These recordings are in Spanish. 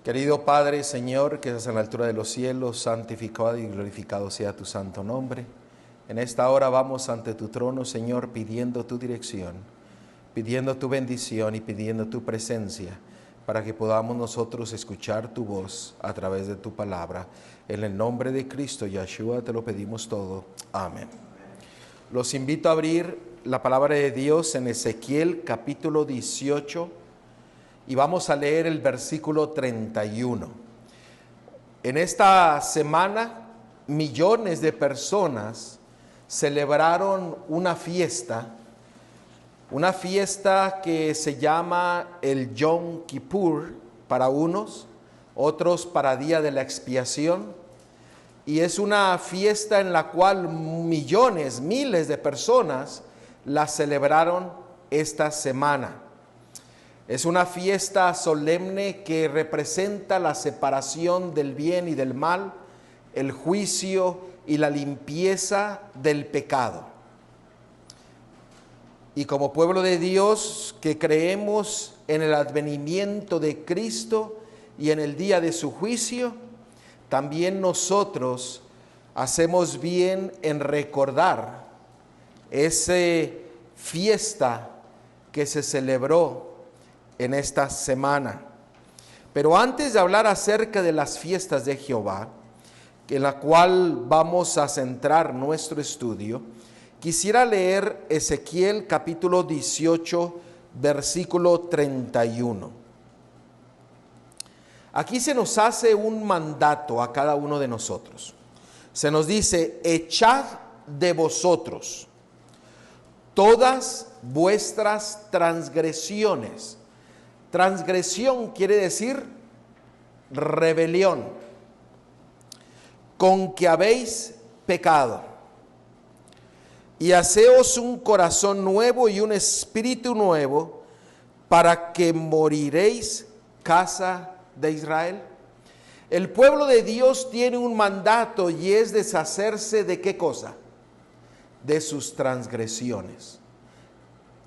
Querido Padre, Señor, que estás en la altura de los cielos, santificado y glorificado sea tu santo nombre. En esta hora vamos ante tu trono, Señor, pidiendo tu dirección, pidiendo tu bendición y pidiendo tu presencia, para que podamos nosotros escuchar tu voz a través de tu palabra. En el nombre de Cristo Yeshua te lo pedimos todo. Amén. Los invito a abrir la palabra de Dios en Ezequiel capítulo 18 y vamos a leer el versículo 31. En esta semana, millones de personas celebraron una fiesta que se llama el Yom Kippur para unos, otros para Día de la Expiación, y es una fiesta en la cual millones, miles de personas la celebraron esta semana. Es una fiesta solemne que representa la separación del bien y del mal, el juicio y la limpieza del pecado. Y como pueblo de Dios que creemos en el advenimiento de Cristo y en el día de su juicio, también nosotros hacemos bien en recordar esa fiesta que se celebró en esta semana. Pero antes de hablar acerca de las fiestas de Jehová, en la cual vamos a centrar nuestro estudio, quisiera leer Ezequiel capítulo 18, versículo 31. Aquí se nos hace un mandato a cada uno de nosotros. Se nos dice: echad de vosotros todas vuestras transgresiones. Transgresión quiere decir rebelión, con que habéis pecado, y haceos un corazón nuevo y un espíritu nuevo, para que moriréis, casa de Israel. El pueblo de Dios tiene un mandato, y es deshacerse de ¿qué cosa? De sus transgresiones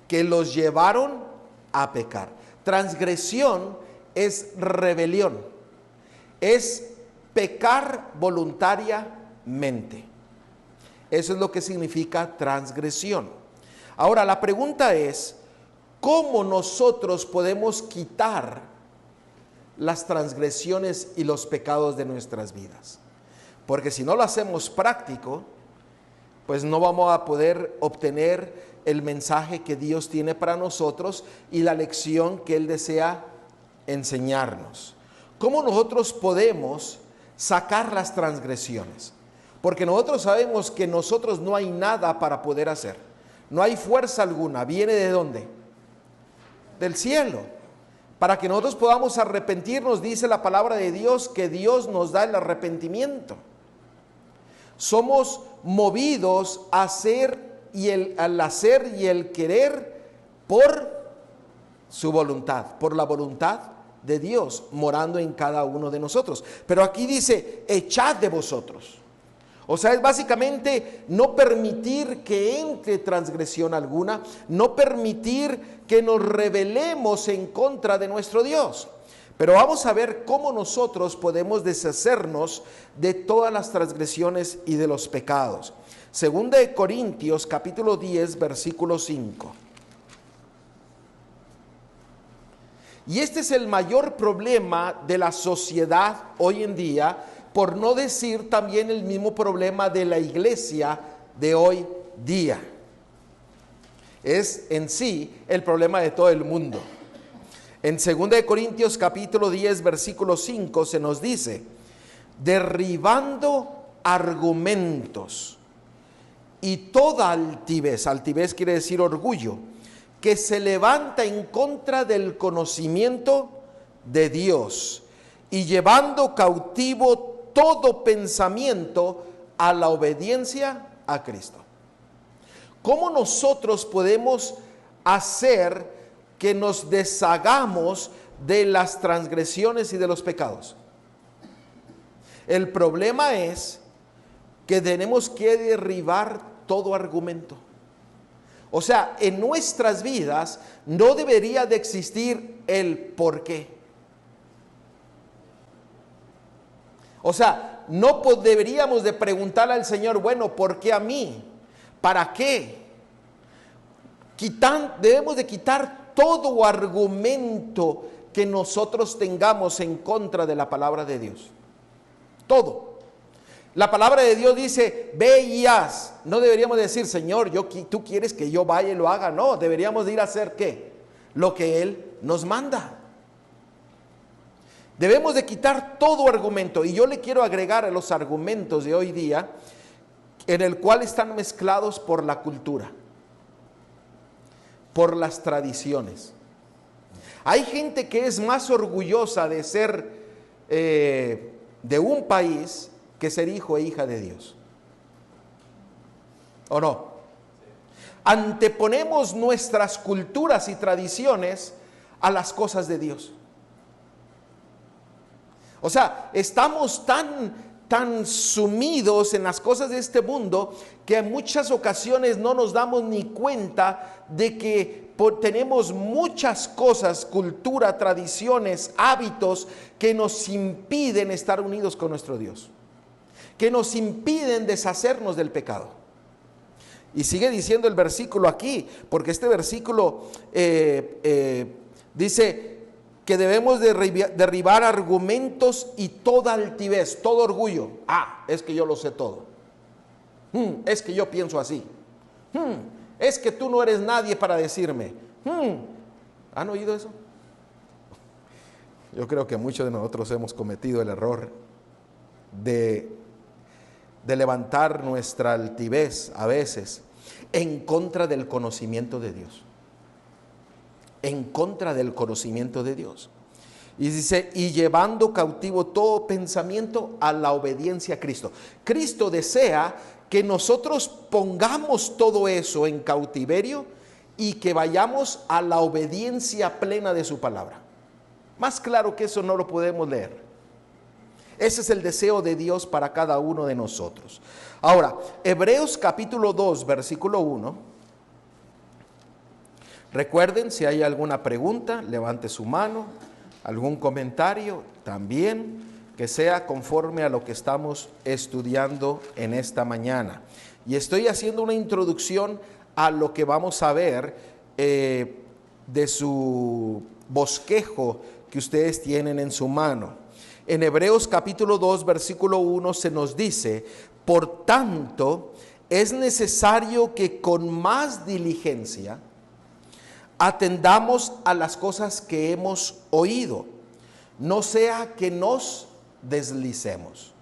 que los llevaron a pecar. Transgresión es rebelión, es pecar voluntariamente. Eso es lo que significa transgresión. Ahora, la pregunta es: ¿cómo nosotros podemos quitar las transgresiones y los pecados de nuestras vidas? Porque si no lo hacemos práctico, pues no vamos a poder obtener el mensaje que Dios tiene para nosotros y la lección que Él desea enseñarnos. ¿Cómo nosotros podemos sacar las transgresiones? Porque nosotros sabemos que nosotros no hay nada para poder hacer. No hay fuerza alguna. ¿Viene de dónde? Del cielo. Para que nosotros podamos arrepentirnos, dice la palabra de Dios, que Dios nos da el arrepentimiento. Somos movidos a hacer al hacer y el querer por su voluntad, por la voluntad de Dios morando en cada uno de nosotros. Pero aquí dice: echad de vosotros. O sea, es básicamente no permitir que entre transgresión alguna, no permitir que nos rebelemos en contra de nuestro Dios. Pero vamos a ver cómo nosotros podemos deshacernos de todas las transgresiones y de los pecados. Segunda de Corintios capítulo 10, versículo 5. Y este es el mayor problema de la sociedad hoy en día, por no decir también el mismo problema de la iglesia de hoy día. Es en sí el problema de todo el mundo. En 2 de Corintios capítulo 10, versículo 5 se nos dice: derribando argumentos y toda altivez, altivez quiere decir orgullo, que se levanta en contra del conocimiento de Dios, y llevando cautivo todo pensamiento a la obediencia a Cristo. ¿Cómo nosotros podemos hacer que nos deshagamos de las transgresiones y de los pecados? El problema es que tenemos que derribar todo argumento. O sea, en nuestras vidas no debería de existir el por qué. O sea, no deberíamos de preguntarle al Señor, bueno, ¿por qué a mí? ¿Para qué? Debemos de quitar todo argumento que nosotros tengamos en contra de la palabra de Dios. Todo. La palabra de Dios dice, ve y haz. No deberíamos decir, Señor, tú quieres que yo vaya y lo haga. No, deberíamos de ir a hacer ¿qué? Lo que Él nos manda. Debemos de quitar todo argumento. Y yo le quiero agregar a los argumentos de hoy día, en el cual están mezclados por la cultura, por las tradiciones. Hay gente que es más orgullosa de ser de un país que ser hijo e hija de Dios. ¿O no? Anteponemos nuestras culturas y tradiciones a las cosas de Dios. O sea, estamos tan sumidos en las cosas de este mundo que en muchas ocasiones no nos damos ni cuenta de que tenemos muchas cosas, cultura, tradiciones, hábitos que nos impiden estar unidos con nuestro Dios, que nos impiden deshacernos del pecado. Y sigue diciendo el versículo aquí, porque este versículo dice que debemos de derribar argumentos y toda altivez, todo orgullo. Es que yo lo sé todo. Es que yo pienso así. Es que tú no eres nadie para decirme. ¿Han oído eso? Yo creo que muchos de nosotros hemos cometido el error de levantar nuestra altivez a veces en contra del conocimiento de Dios. En contra del conocimiento de Dios. Y dice, y llevando cautivo todo pensamiento a la obediencia a Cristo. Cristo desea que nosotros pongamos todo eso en cautiverio y que vayamos a la obediencia plena de su palabra. Más claro que eso no lo podemos leer. Ese es el deseo de Dios para cada uno de nosotros. Ahora, Hebreos capítulo 2, versículo 1. Recuerden, si hay alguna pregunta, levante su mano, algún comentario también, que sea conforme a lo que estamos estudiando en esta mañana. Y estoy haciendo una introducción a lo que vamos a ver de su bosquejo que ustedes tienen en su mano. En Hebreos capítulo 2, versículo 1 se nos dice, por tanto, es necesario que con más diligencia atendamos a las cosas que hemos oído, no sea que nos deslicemos.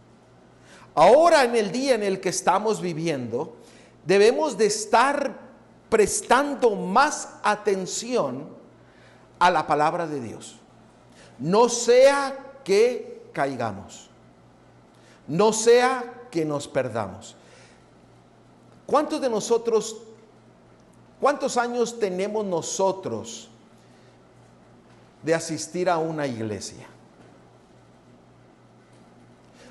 Ahora, en el día en el que estamos viviendo, debemos de estar prestando más atención a la palabra de Dios. No sea que caigamos, no sea que nos perdamos. ¿Cuántos de nosotros, cuántos años tenemos nosotros de asistir a una iglesia?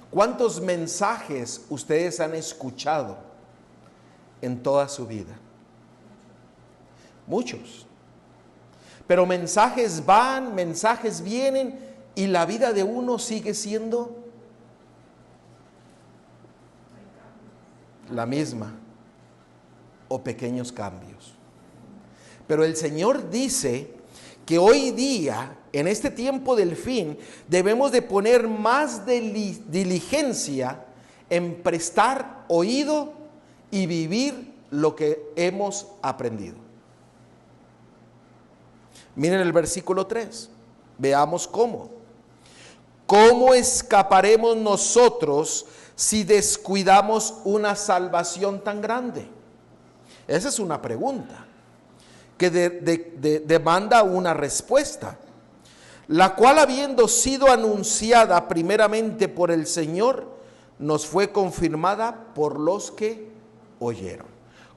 ¿Cuántos mensajes ustedes han escuchado en toda su vida? Muchos. Pero mensajes van, mensajes vienen, y la vida de uno sigue siendo la misma o pequeños cambios. Pero el Señor dice que hoy día, en este tiempo del fin, debemos de poner más diligencia en prestar oído y vivir lo que hemos aprendido. Miren el versículo 3, veamos cómo. ¿Cómo escaparemos nosotros si descuidamos una salvación tan grande? Esa es una pregunta que demanda una respuesta, la cual, habiendo sido anunciada primeramente por el Señor, nos fue confirmada por los que oyeron.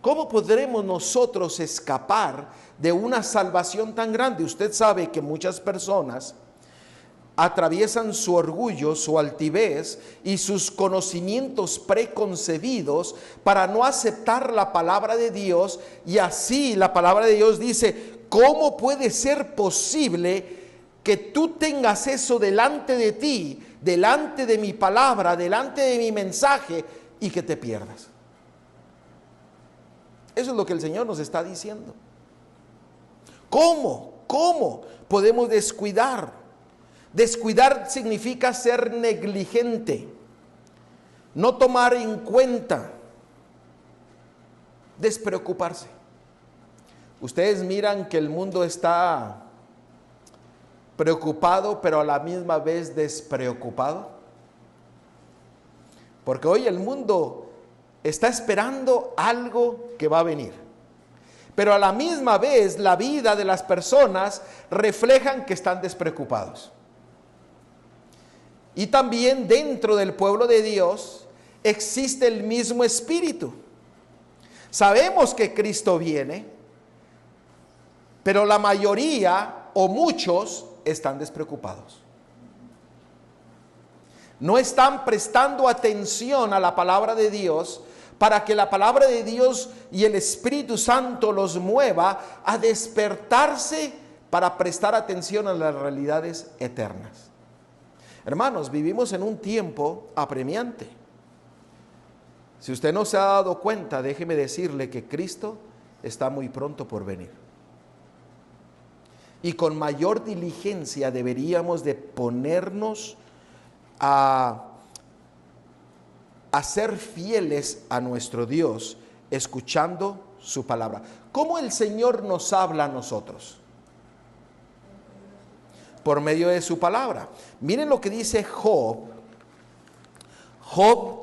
¿Cómo podremos nosotros escapar de una salvación tan grande? Usted sabe que muchas personas atraviesan su orgullo, su altivez y sus conocimientos preconcebidos para no aceptar la palabra de Dios. Y así la palabra de Dios dice, ¿cómo puede ser posible que tú tengas eso delante de ti, delante de mi palabra, delante de mi mensaje, y que te pierdas. Eso es lo que el Señor nos está diciendo. ¿Cómo podemos descuidar? Descuidar significa ser negligente, no tomar en cuenta, despreocuparse. Ustedes miran que el mundo está preocupado, pero a la misma vez despreocupado. Porque hoy el mundo está esperando algo que va a venir. Pero a la misma vez la vida de las personas reflejan que están despreocupados. Y también dentro del pueblo de Dios existe el mismo espíritu. Sabemos que Cristo viene, pero la mayoría o muchos están despreocupados. No están prestando atención a la palabra de Dios para que la palabra de Dios y el Espíritu Santo los mueva a despertarse para prestar atención a las realidades eternas. Hermanos, vivimos en un tiempo apremiante. Si usted no se ha dado cuenta, déjeme decirle que Cristo está muy pronto por venir. Y con mayor diligencia deberíamos de ponernos a ser fieles a nuestro Dios, escuchando su palabra. ¿Cómo el Señor nos habla a nosotros? Por medio de su palabra. Miren lo que dice Job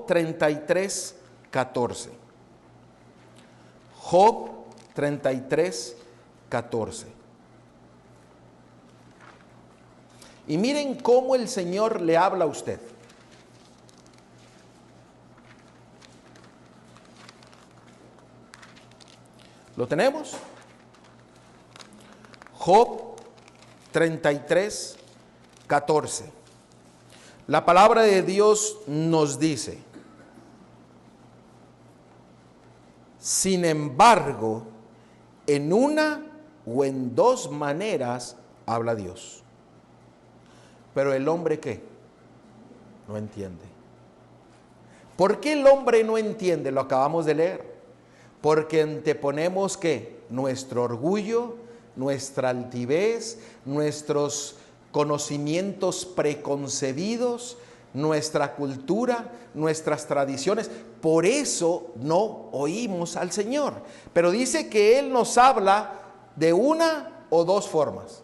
33, 14. Job 33, 14. Y miren cómo el Señor le habla a usted. ¿Lo tenemos? Job 33, 14. La palabra de Dios nos dice: sin embargo, en una o en dos maneras habla Dios. Pero el hombre, ¿qué? No entiende. ¿Por qué el hombre no entiende? Lo acabamos de leer. Porque anteponemos, ¿qué? Nuestro orgullo, nuestra altivez, nuestros conocimientos preconcebidos, nuestra cultura, nuestras tradiciones. Por eso no oímos al Señor. Pero dice que Él nos habla de una o dos formas.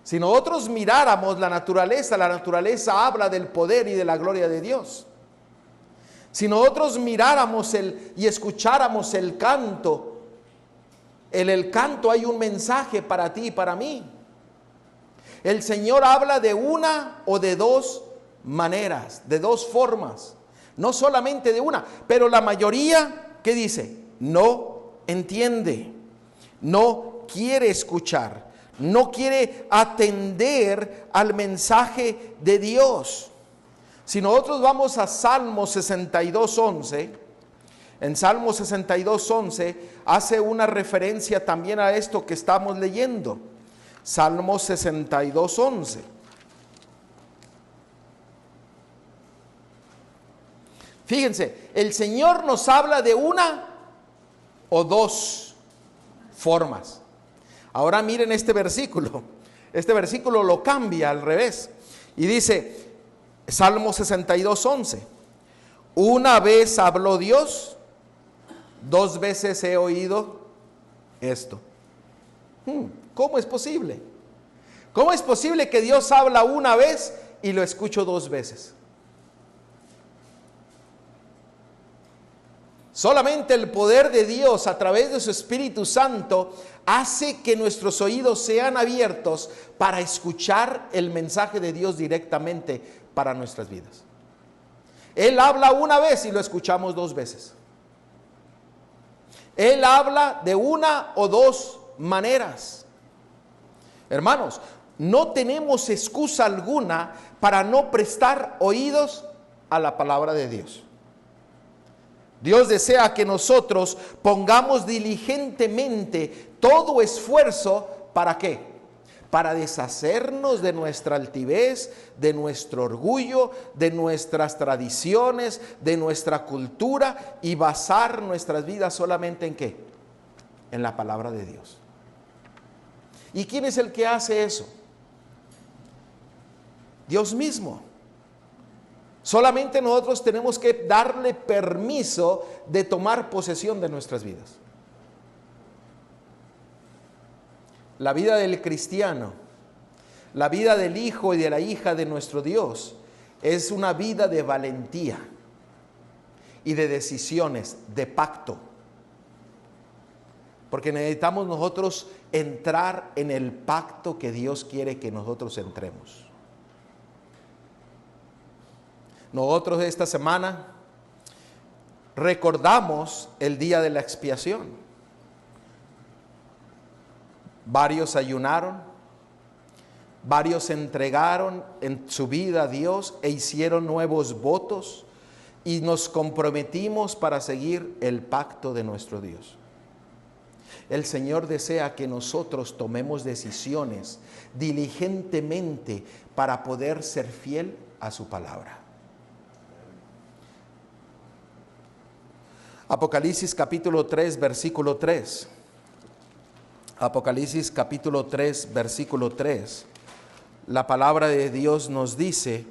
Si nosotros miráramos la naturaleza habla del poder y de la gloria de Dios. Si nosotros miráramos y escucháramos el canto, en el canto hay un mensaje para ti y para mí. El Señor habla de una o de dos maneras, de dos formas, no solamente de una, pero la mayoría, ¿qué dice? No entiende, no quiere escuchar, no quiere atender al mensaje de Dios. Si nosotros vamos a Salmo 62:11, en Salmo 62:11 hace una referencia también a esto que estamos leyendo. Salmo 62:11. Fíjense, el Señor nos habla de una o dos formas. Ahora miren este versículo. Este versículo lo cambia al revés. Y dice, Salmo 62:11. Una vez habló Dios, dos veces he oído esto. ¿Cómo es posible? ¿Cómo es posible que Dios habla una vez y lo escucho dos veces? Solamente el poder de Dios a través de su Espíritu Santo hace que nuestros oídos sean abiertos para escuchar el mensaje de Dios directamente para nuestras vidas. Él habla una vez y lo escuchamos dos veces. Él habla de una o dos maneras. Hermanos, no tenemos excusa alguna para no prestar oídos a la palabra de Dios. Dios desea que nosotros pongamos diligentemente todo esfuerzo, ¿para qué? para deshacernos de nuestra altivez, de nuestro orgullo, de nuestras tradiciones, de nuestra cultura y basar nuestras vidas solamente ¿en qué? En la palabra de Dios. ¿Y quién es el que hace eso? Dios mismo. Solamente nosotros tenemos que darle permiso de tomar posesión de nuestras vidas. La vida del cristiano, la vida del hijo y de la hija de nuestro Dios es una vida de valentía y de decisiones, de pacto. Porque necesitamos nosotros entrar en el pacto que Dios quiere que nosotros entremos. Nosotros esta semana recordamos el día de la expiación. Varios ayunaron, varios entregaron en su vida a Dios e hicieron nuevos votos y nos comprometimos para seguir el pacto de nuestro Dios. El Señor desea que nosotros tomemos decisiones diligentemente para poder ser fiel a su palabra. Apocalipsis capítulo 3, versículo 3. Apocalipsis capítulo 3, versículo 3. La palabra de Dios nos dice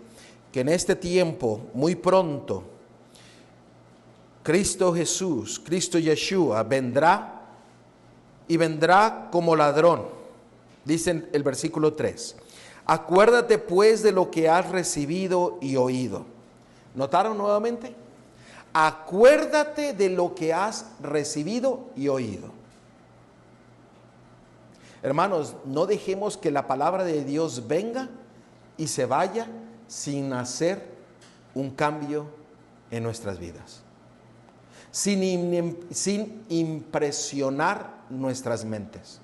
que en este tiempo, muy pronto, Cristo Jesús, Cristo Yeshua, vendrá y vendrá como ladrón. Dice el versículo 3. Acuérdate pues de lo que has recibido y oído. ¿Notaron nuevamente? Acuérdate de lo que has recibido y oído. Hermanos, no dejemos que la palabra de Dios venga y se vaya sin hacer un cambio en nuestras vidas. Sin impresionar nuestras mentes.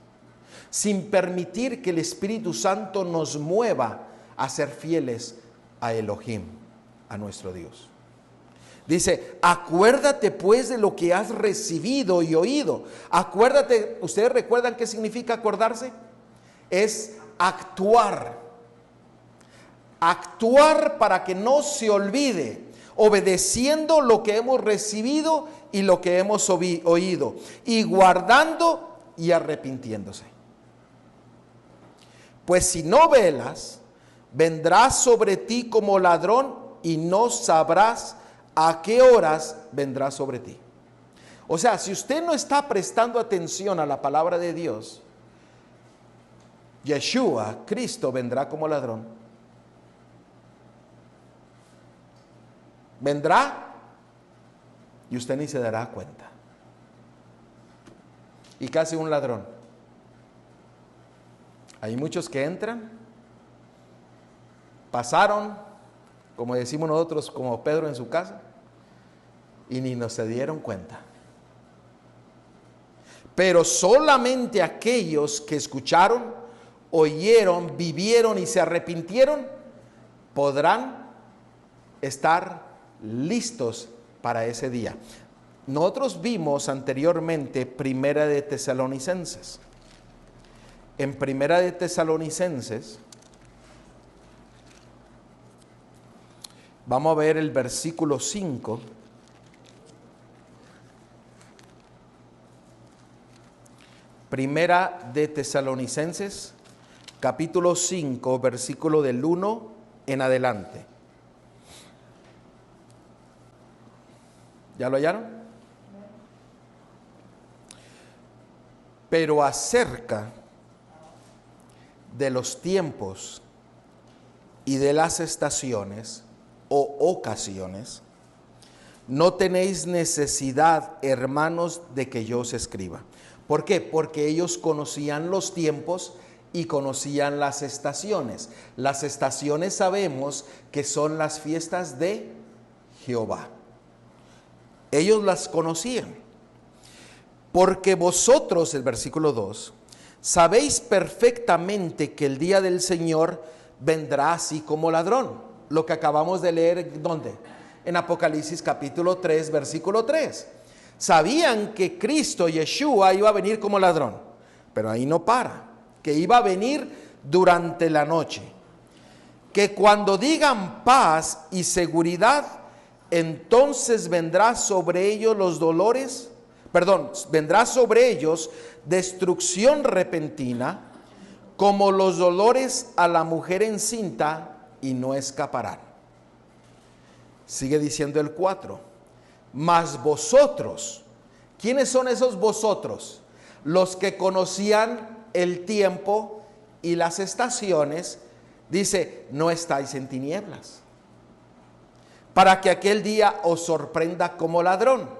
Sin permitir que el Espíritu Santo nos mueva a ser fieles a Elohim, a nuestro Dios. Dice, acuérdate pues de lo que has recibido y oído. Acuérdate, ¿ustedes recuerdan qué significa acordarse? Es actuar. Actuar para que no se olvide, obedeciendo lo que hemos recibido y lo que hemos oído, y guardando y arrepintiéndose. Pues si no velas, vendrá sobre ti como ladrón y no sabrás a qué horas vendrá sobre ti. O sea, si usted no está prestando atención a la palabra de Dios, Yeshua, Cristo, vendrá como ladrón. Vendrá y usted ni se dará cuenta. ¿Y qué hace un ladrón? Hay muchos que entran, pasaron, como decimos nosotros, como Pedro en su casa, y ni nos se dieron cuenta. Pero solamente aquellos que escucharon, oyeron, vivieron y se arrepintieron, podrán estar listos para ese día. Nosotros vimos anteriormente Primera de Tesalonicenses. En Primera de Tesalonicenses, vamos a ver el versículo 5. Primera de Tesalonicenses, capítulo 5, versículo del 1 en adelante. ¿Ya lo hallaron? Pero acerca de los tiempos y de las estaciones o ocasiones, no tenéis necesidad, hermanos, de que yo os escriba. ¿Por qué? Porque ellos conocían los tiempos y conocían las estaciones. Las estaciones sabemos que son las fiestas de Jehová. Ellos las conocían. Porque vosotros, el versículo 2, sabéis perfectamente que el día del Señor vendrá así como ladrón. Lo que acabamos de leer, ¿dónde? En Apocalipsis capítulo 3, versículo 3. Sabían que Cristo, Yeshua, iba a venir como ladrón, pero ahí no para, que iba a venir durante la noche, que cuando digan paz y seguridad, entonces vendrá sobre ellos vendrá sobre ellos destrucción repentina, como los dolores a la mujer encinta, y no escaparán. Sigue diciendo el 4. Mas vosotros, ¿quiénes son esos vosotros? Los que conocían el tiempo y las estaciones. Dice, no estáis en tinieblas, para que aquel día os sorprenda como ladrón.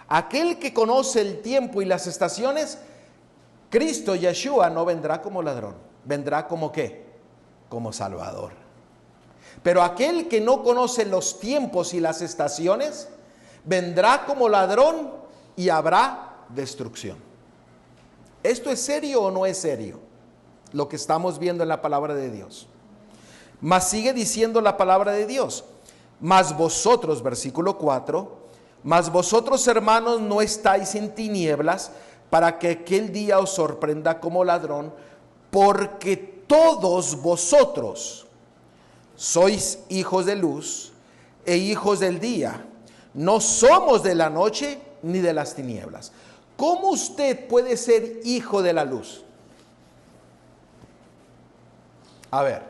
Aquel que conoce el tiempo y las estaciones, Cristo Yeshua no vendrá como ladrón, vendrá como ¿qué? Como Salvador. Pero aquel que no conoce los tiempos y las estaciones, vendrá como ladrón y habrá destrucción. ¿Esto es serio o no es serio? Lo que estamos viendo en la palabra de Dios. Mas sigue diciendo la palabra de Dios. Mas vosotros, versículo 4, mas vosotros, hermanos, no estáis en tinieblas, para que aquel día os sorprenda como ladrón, porque todos vosotros sois hijos de luz e hijos del día. No somos de la noche ni de las tinieblas. ¿Cómo usted puede ser hijo de la luz? A ver,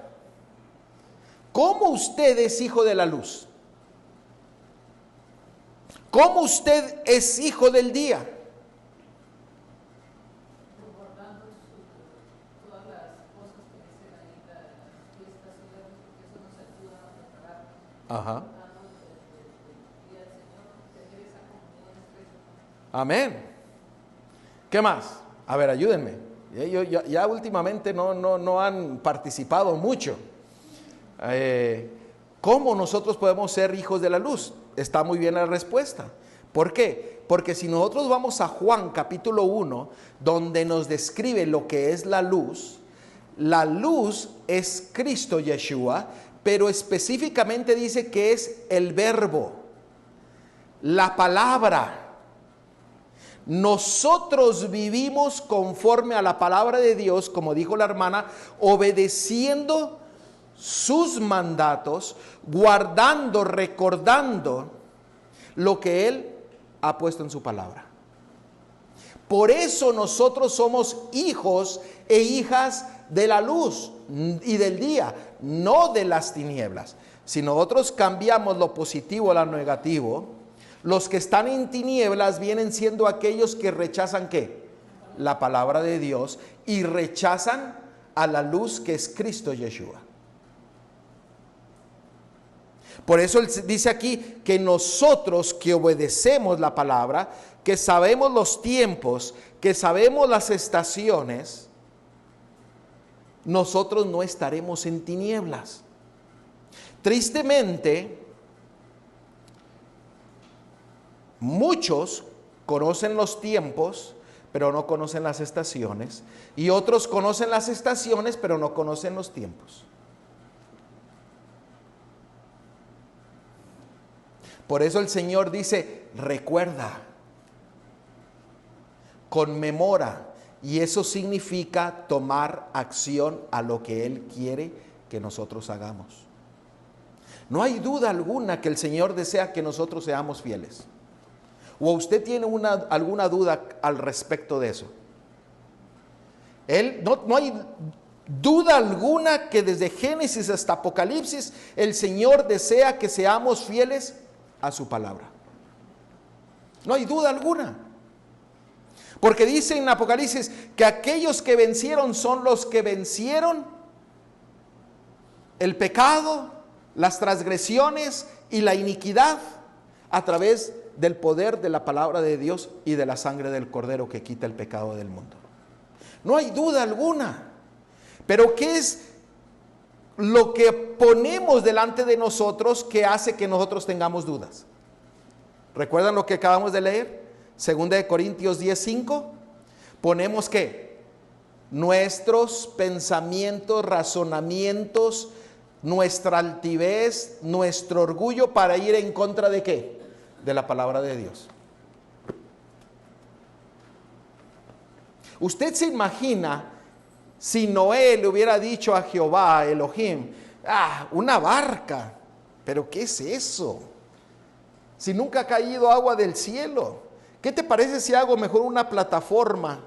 ¿cómo usted es hijo de la luz? ¿Cómo usted es hijo del día? Todas las cosas que dicen ahí, las fiestas y eso nos ayuda a preparar. Ajá. El día del Señor, tener esa comunión estrecha. Amén. ¿Qué más? A ver, ayúdenme. Ya últimamente no han participado mucho. ¿Cómo nosotros podemos ser hijos de la luz? Está muy bien la respuesta. ¿Por qué? Porque si nosotros vamos a Juan capítulo 1, donde nos describe lo que es la luz es Cristo Yeshua, pero específicamente dice que es el verbo, la palabra. Nosotros vivimos conforme a la palabra de Dios, como dijo la hermana, obedeciendo sus mandatos, guardando, recordando lo que Él ha puesto en su palabra. Por eso nosotros somos hijos e hijas de la luz y del día, no de las tinieblas. Si nosotros cambiamos lo positivo a lo negativo, los que están en tinieblas vienen siendo aquellos que rechazan ¿qué? La palabra de Dios, y rechazan a la luz que es Cristo Yeshua. Por eso él dice aquí que nosotros que obedecemos la palabra, que sabemos los tiempos, que sabemos las estaciones, nosotros no estaremos en tinieblas. Tristemente, muchos conocen los tiempos, pero no conocen las estaciones, y otros conocen las estaciones, pero no conocen los tiempos. Por eso el Señor dice, recuerda, conmemora, y eso significa tomar acción a lo que Él quiere que nosotros hagamos. No hay duda alguna que el Señor desea que nosotros seamos fieles. ¿O usted tiene alguna duda al respecto de eso? No hay duda alguna que desde Génesis hasta Apocalipsis el Señor desea que seamos fieles a su palabra. No hay duda alguna. Porque dice en Apocalipsis que aquellos que vencieron son los que vencieron el pecado, las transgresiones y la iniquidad a través del poder de la palabra de Dios y de la sangre del Cordero que quita el pecado del mundo. No hay duda alguna. Pero ¿qué es lo que ponemos delante de nosotros que hace que nosotros tengamos dudas? ¿Recuerdan lo que acabamos de leer? 2 Corintios 10:5. Ponemos ¿qué? Nuestros pensamientos, razonamientos, nuestra altivez, nuestro orgullo para ir en contra de ¿qué? De la palabra de Dios. ¿Usted se imagina Si Noé le hubiera dicho a Jehová, Elohim, una barca, pero ¿qué es eso? Si nunca ha caído agua del cielo, ¿qué te parece si hago mejor una plataforma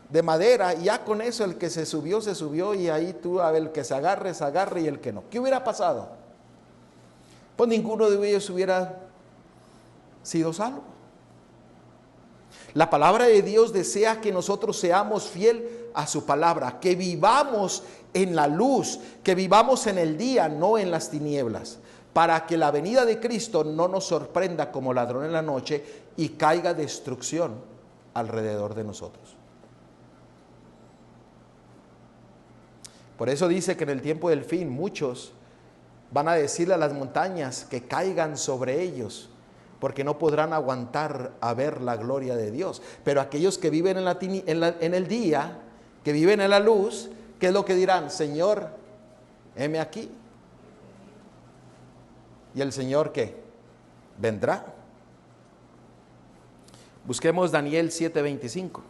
de madera y ya con eso el que se subió y ahí tú, a ver, el que se agarre y el que no? ¿Qué hubiera pasado? Pues ninguno de ellos hubiera sido salvo. La palabra de Dios desea que nosotros seamos fiel a su palabra, que vivamos en la luz, que vivamos en el día, no en las tinieblas, para que la venida de Cristo no nos sorprenda como ladrón en la noche y caiga destrucción alrededor de nosotros. Por eso dice que en el tiempo del fin muchos van a decirle a las montañas que caigan sobre ellos, porque no podrán aguantar a ver la gloria de Dios. Pero aquellos que viven en el día, que viven en la luz, ¿qué es lo que dirán? Señor, heme aquí. ¿Y el Señor qué? Vendrá. Busquemos Daniel 7:25.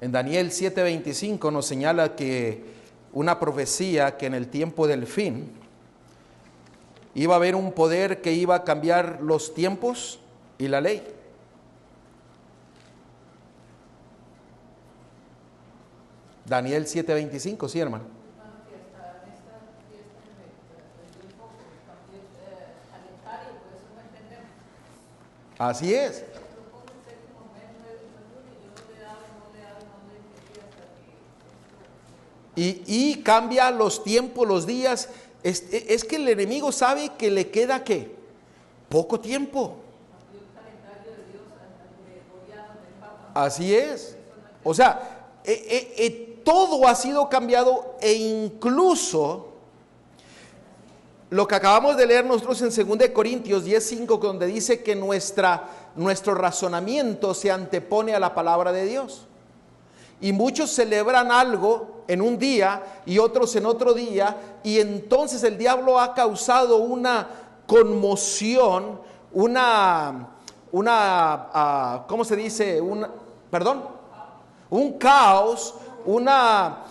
En Daniel 7:25 nos señala que una profecía que en el tiempo del fin iba a haber un poder que iba a cambiar los tiempos y la ley. Daniel 7:25, sí, hermano. Así es. Y cambia los tiempos, los días. Es que el enemigo sabe que le queda ¿qué? Poco tiempo. Así es. O sea, todo ha sido cambiado e incluso lo que acabamos de leer nosotros en 2 Corintios 10:5, donde dice que nuestro razonamiento se antepone a la palabra de Dios. Y muchos celebran algo en un día y otros en otro día, y entonces el diablo ha causado una conmoción, ¿cómo se dice? Un caos,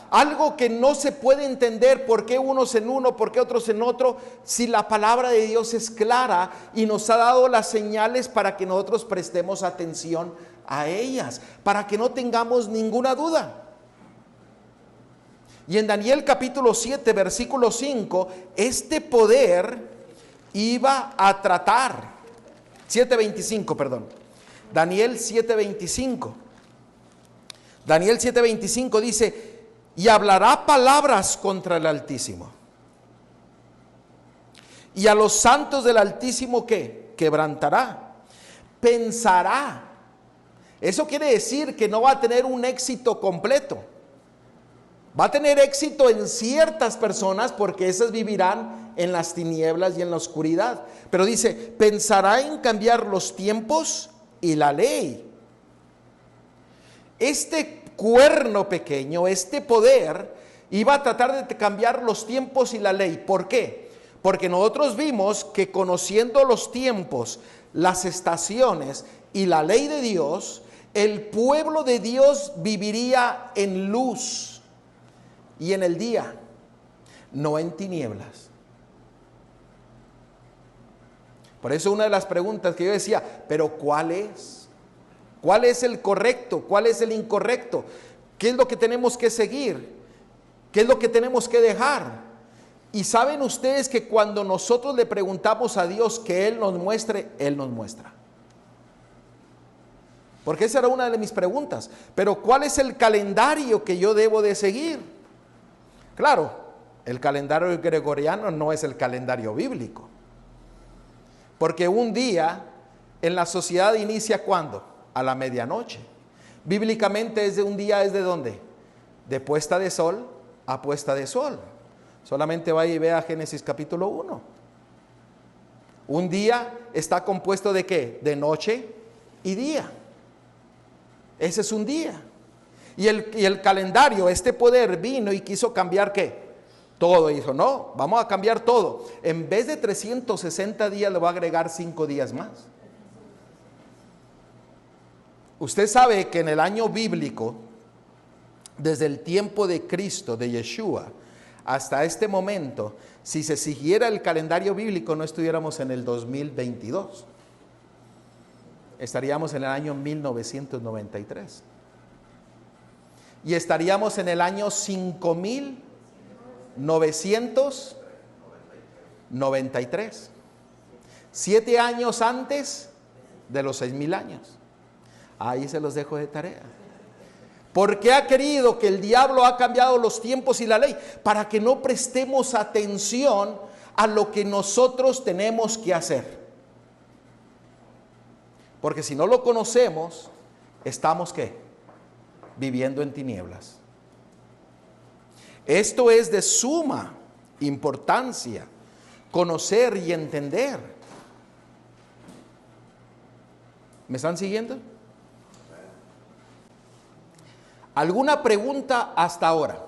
algo que no se puede entender por qué unos en uno, por qué otros en otro, si la palabra de Dios es clara y nos ha dado las señales para que nosotros prestemos atención a ellas, para que no tengamos ninguna duda. Y en Daniel capítulo 7, versículo 5, este poder iba a tratar, 7:25, perdón, Daniel 7:25. Daniel 7:25 dice, y hablará palabras contra el Altísimo. Y a los santos del Altísimo, ¿qué? Quebrantará. Pensará. Eso quiere decir que no va a tener un éxito completo. Va a tener éxito en ciertas personas porque esas vivirán en las tinieblas y en la oscuridad. Pero dice, pensará en cambiar los tiempos y la ley. Este cuerno pequeño, este poder, iba a tratar de cambiar los tiempos y la ley. ¿Por qué? Porque nosotros vimos que conociendo los tiempos, las estaciones y la ley de Dios, el pueblo de Dios viviría en luz y en el día, no en tinieblas. Por eso una de las preguntas que yo decía, pero ¿cuál es? ¿Cuál es el correcto? ¿Cuál es el incorrecto? ¿Qué es lo que tenemos que seguir? ¿Qué es lo que tenemos que dejar? Y saben ustedes que cuando nosotros le preguntamos a Dios que Él nos muestre, Él nos muestra. Porque esa era una de mis preguntas. Pero ¿cuál es el calendario que yo debo de seguir? Claro, el calendario gregoriano no es el calendario bíblico. Porque un día en la sociedad inicia ¿cuándo? A la medianoche. Bíblicamente un día es de ¿dónde? De puesta de sol a puesta de sol. Solamente vaya y vea Génesis capítulo 1. Un día está compuesto ¿de qué? De noche y día. Ese es un día. Y el calendario, este poder vino y quiso cambiar ¿qué? Todo. Dijo, no, vamos a cambiar todo. En vez de 360 días le voy a agregar 5 días más. Usted sabe que en el año bíblico, desde el tiempo de Cristo, de Yeshua, hasta este momento, si se siguiera el calendario bíblico, no estuviéramos en el 2022. Estaríamos en el año 1993. Y estaríamos en el año 5993. 7 años antes de los 6000 años. Ahí se los dejo de tarea. ¿Por qué ha querido que el diablo ha cambiado los tiempos y la ley? Para que no prestemos atención a lo que nosotros tenemos que hacer. Porque si no lo conocemos, estamos ¿qué? Viviendo en tinieblas. Esto es de suma importancia, conocer y entender. ¿Me están siguiendo? ¿Alguna pregunta hasta ahora?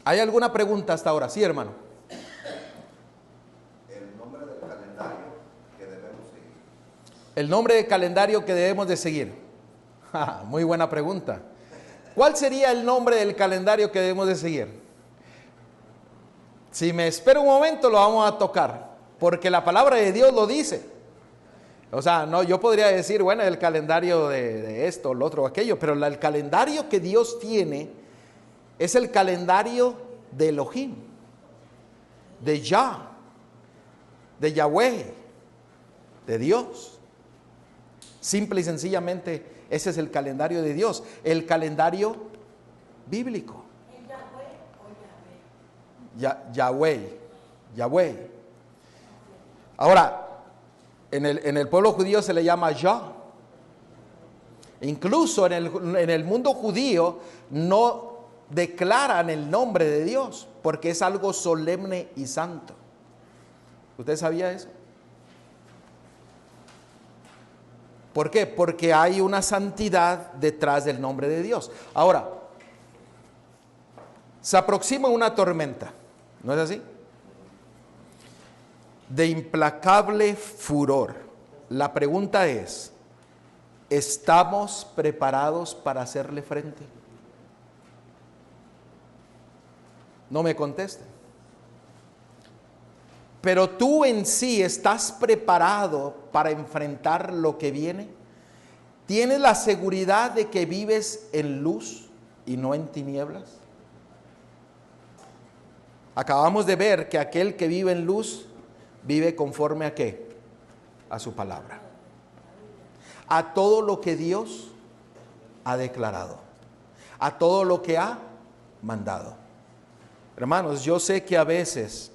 ¿Hay alguna pregunta hasta ahora? Sí, hermano. El nombre del calendario que debemos seguir. El nombre del calendario que debemos de seguir. Muy buena pregunta. ¿Cuál sería el nombre del calendario que debemos de seguir? Si me espera un momento lo vamos a tocar, porque la palabra de Dios lo dice. O sea, no, yo podría decir, bueno, el calendario de esto, lo otro, aquello, pero el calendario que Dios tiene es el calendario de Elohim, de Yahweh, de Dios. Simple y sencillamente, ese es el calendario de Dios, el calendario bíblico. Yahweh. Ahora, en el pueblo judío se le llama Yah. Incluso en el mundo judío no declaran el nombre de Dios porque es algo solemne y santo. ¿Usted sabía eso? ¿Por qué? Porque hay una santidad detrás del nombre de Dios. Ahora, se aproxima una tormenta, ¿no es así? De implacable furor. La pregunta es, ¿estamos preparados para hacerle frente? No me contesten. Pero tú en sí estás preparado para enfrentar lo que viene. ¿Tienes la seguridad de que vives en luz y no en tinieblas? Acabamos de ver que aquel que vive en luz vive conforme a ¿qué? A su palabra. A todo lo que Dios ha declarado. A todo lo que ha mandado. Hermanos, yo sé que a veces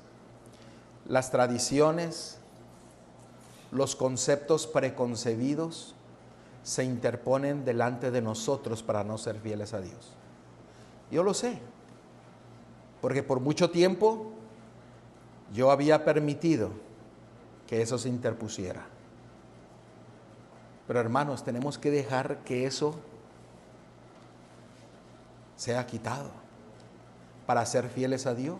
las tradiciones, los conceptos preconcebidos se interponen delante de nosotros para no ser fieles a Dios. Yo lo sé. Porque por mucho tiempo yo había permitido que eso se interpusiera. Pero hermanos, tenemos que dejar que eso sea quitado para ser fieles a Dios.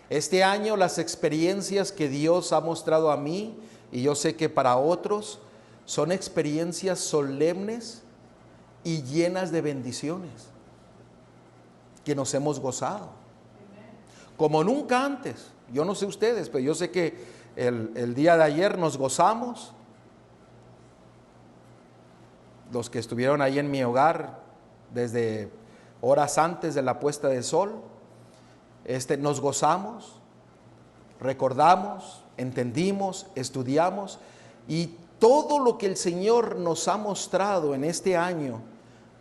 Este año las experiencias que Dios ha mostrado a mí, y yo sé que para otros, son experiencias solemnes y llenas de bendiciones que nos hemos gozado como nunca antes. Yo no sé ustedes, pero yo sé que el día de ayer nos gozamos. Los que estuvieron ahí en mi hogar desde horas antes de la puesta de sol, nos gozamos, recordamos, entendimos, estudiamos, y todo lo que el Señor nos ha mostrado en este año,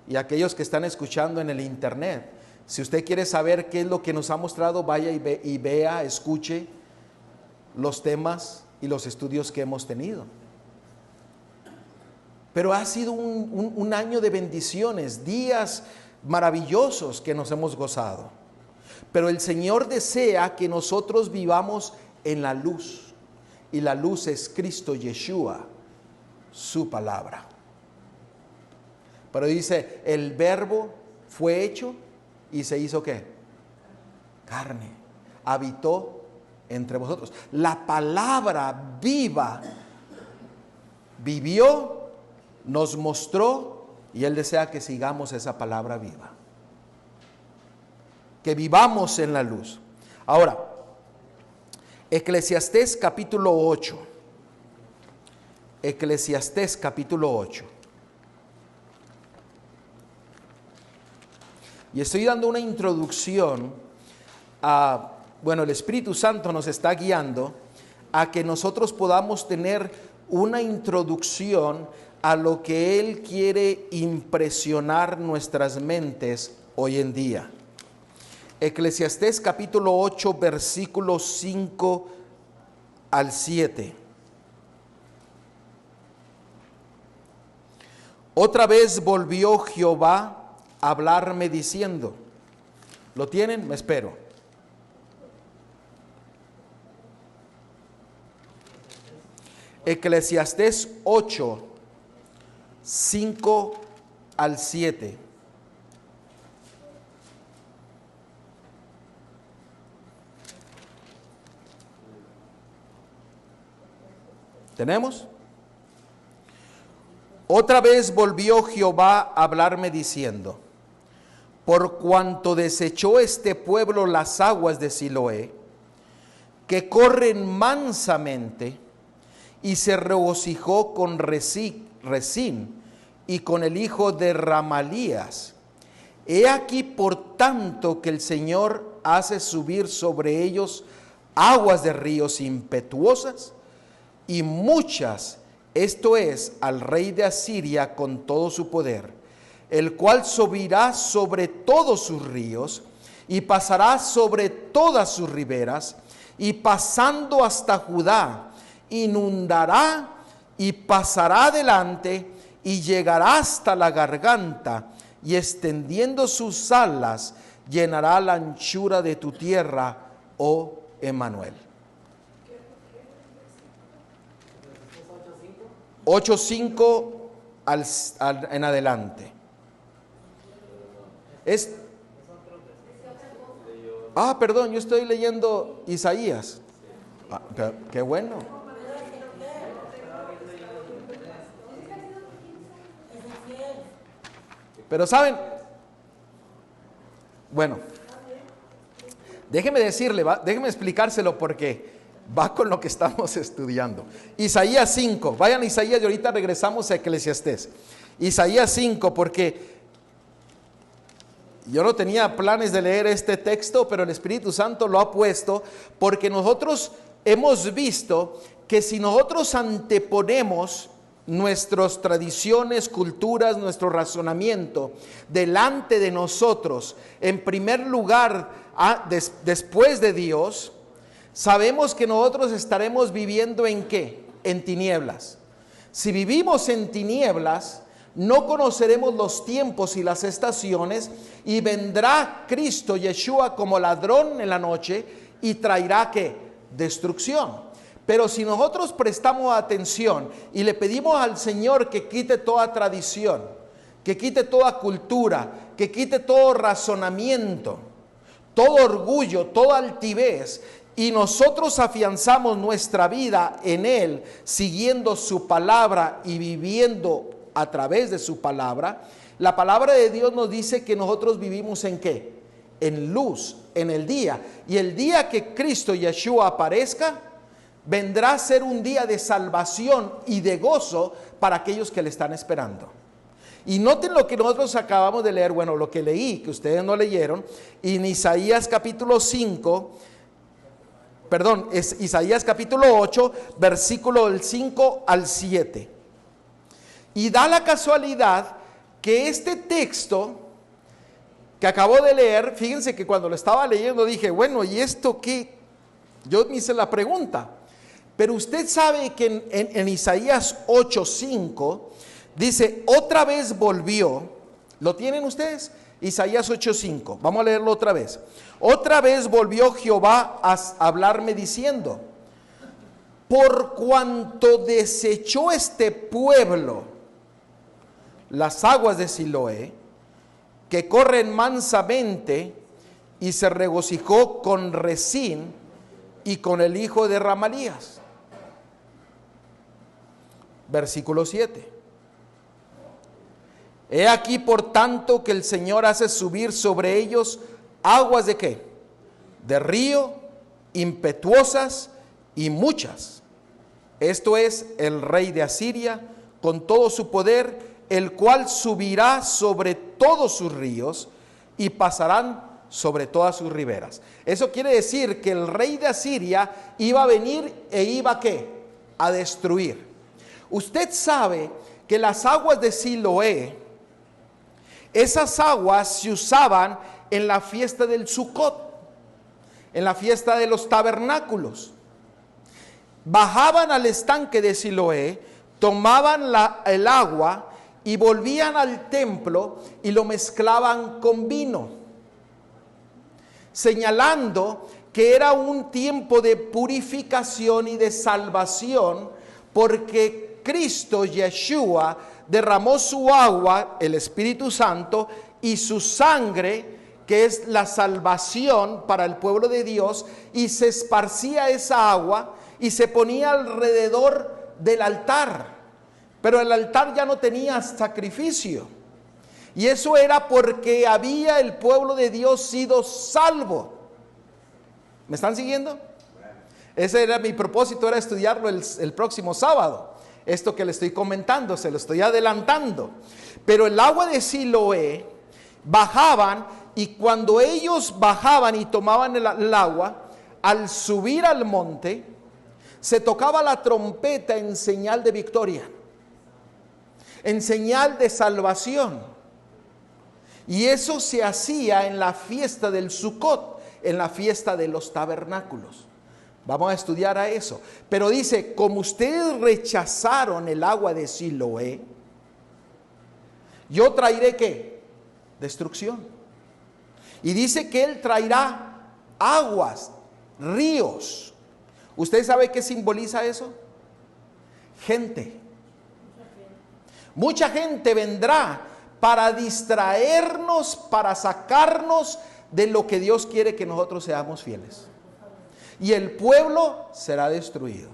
y aquellos que están escuchando en el internet, si usted quiere saber qué es lo que nos ha mostrado, vaya y vea, escuche los temas y los estudios que hemos tenido. Pero ha sido un año de bendiciones, días maravillosos que nos hemos gozado. Pero el Señor desea que nosotros vivamos en la luz. Y la luz es Cristo Yeshua, su palabra. Pero dice, el verbo fue hecho y se hizo ¿qué? Carne. Habitó entre vosotros. La palabra viva vivió, nos mostró, y Él desea que sigamos esa palabra viva. Que vivamos en la luz. Ahora, Eclesiastés capítulo 8. Eclesiastés capítulo 8. Y estoy dando una introducción a, bueno, el Espíritu Santo nos está guiando a que nosotros podamos tener una introducción a lo que Él quiere impresionar nuestras mentes hoy en día. Eclesiastés capítulo 8, versículos 5 al 7. Otra vez volvió Jehová a hablarme diciendo, ¿lo tienen? Me espero. Eclesiastés 8, 5 al 7. ¿Tenemos? Otra vez volvió Jehová a hablarme diciendo, por cuanto desechó este pueblo las aguas de Siloé, que corren mansamente, y se regocijó con Resín y con el hijo de Ramalías. He aquí por tanto que el Señor hace subir sobre ellos aguas de ríos impetuosas y muchas, esto es, al rey de Asiria con todo su poder, el cual subirá sobre todos sus ríos y pasará sobre todas sus riberas, y pasando hasta Judá, inundará y pasará adelante y llegará hasta la garganta, y extendiendo sus alas llenará la anchura de tu tierra, oh Emmanuel. 8:5 en adelante. Perdón, yo estoy leyendo Isaías. Qué bueno. Pero saben, bueno, déjeme explicárselo porque va con lo que estamos estudiando. Isaías 5, vayan a Isaías y ahorita regresamos a Eclesiastés. Isaías 5, porque yo no tenía planes de leer este texto, pero el Espíritu Santo lo ha puesto, porque nosotros hemos visto que si nosotros anteponemos nuestras tradiciones, culturas, nuestro razonamiento delante de nosotros, en primer lugar, después de Dios, sabemos que nosotros estaremos viviendo ¿en qué? En tinieblas. Si vivimos en tinieblas, no conoceremos los tiempos y las estaciones, y vendrá Cristo, Yeshua, como ladrón en la noche, y traerá ¿qué? Destrucción. Pero si nosotros prestamos atención y le pedimos al Señor que quite toda tradición, que quite toda cultura, que quite todo razonamiento, todo orgullo, toda altivez, y nosotros afianzamos nuestra vida en Él, siguiendo su palabra y viviendo a través de su palabra, la palabra de Dios nos dice que nosotros vivimos ¿en qué? En luz, en el día. Y el día que Cristo Yeshua aparezca, vendrá a ser un día de salvación y de gozo para aquellos que le están esperando. Y noten lo que nosotros acabamos de leer, bueno, lo que leí, que ustedes no leyeron, en Isaías capítulo 5, perdón, es Isaías capítulo 8, versículo del 5 al 7. Y da la casualidad que este texto que acabo de leer, fíjense que cuando lo estaba leyendo dije, bueno, ¿y esto qué? Yo me hice la pregunta. Pero usted sabe que en Isaías 8:5 dice, otra vez volvió. ¿Lo tienen ustedes? Isaías 8:5. Vamos a leerlo otra vez. Otra vez volvió Jehová a hablarme diciendo, por cuanto desechó este pueblo las aguas de Siloé, que corren mansamente, y se regocijó con Resín y con el hijo de Ramalías. Versículo 7. He aquí por tanto que el Señor hace subir sobre ellos aguas de ¿qué? De río, impetuosas y muchas. Esto es el rey de Asiria con todo su poder, el cual subirá sobre todos sus ríos y pasarán sobre todas sus riberas. Eso quiere decir que el rey de Asiria iba a venir e iba ¿qué? A destruir. Usted sabe que las aguas de Siloé, esas aguas se usaban en la fiesta del Sucot, en la fiesta de los tabernáculos. Bajaban al estanque de Siloé, tomaban el agua y volvían al templo y lo mezclaban con vino, señalando que era un tiempo de purificación y de salvación, porque Cristo, Yeshua, derramó su agua, el Espíritu Santo, y su sangre, que es la salvación para el pueblo de Dios, y se esparcía esa agua y se ponía alrededor del altar. Pero el altar ya no tenía sacrificio. Y eso era porque había el pueblo de Dios sido salvo. ¿Me están siguiendo? Ese era mi propósito, era estudiarlo el próximo sábado. Esto que le estoy comentando, se lo estoy adelantando. Pero el agua de Siloé bajaban, y cuando ellos bajaban y tomaban el agua, al subir al monte, se tocaba la trompeta en señal de victoria, en señal de salvación. Y eso se hacía en la fiesta del Sucot, en la fiesta de los tabernáculos. Vamos a estudiar a eso. Pero dice, como ustedes rechazaron el agua de Siloé, yo traeré ¿qué? Destrucción. Y dice que Él traerá aguas, ríos. ¿Usted sabe qué simboliza eso? Gente. Mucha gente vendrá para distraernos, para sacarnos de lo que Dios quiere que nosotros seamos fieles. Y el pueblo será destruido.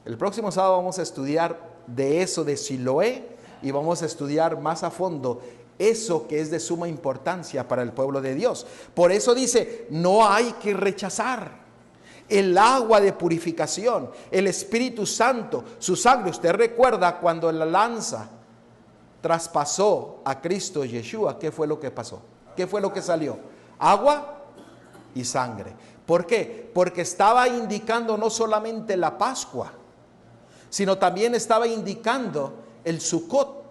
El próximo sábado vamos a estudiar de eso de Siloé y vamos a estudiar más a fondo eso que es de suma importancia para el pueblo de Dios. Por eso dice, no hay que rechazar el agua de purificación, el Espíritu Santo, su sangre. Usted recuerda cuando la lanza traspasó a Cristo Yeshua, ¿qué fue lo que pasó? ¿Qué fue lo que salió? Agua y sangre. ¿Por qué? Porque estaba indicando no solamente la Pascua, sino también estaba indicando el Sucot,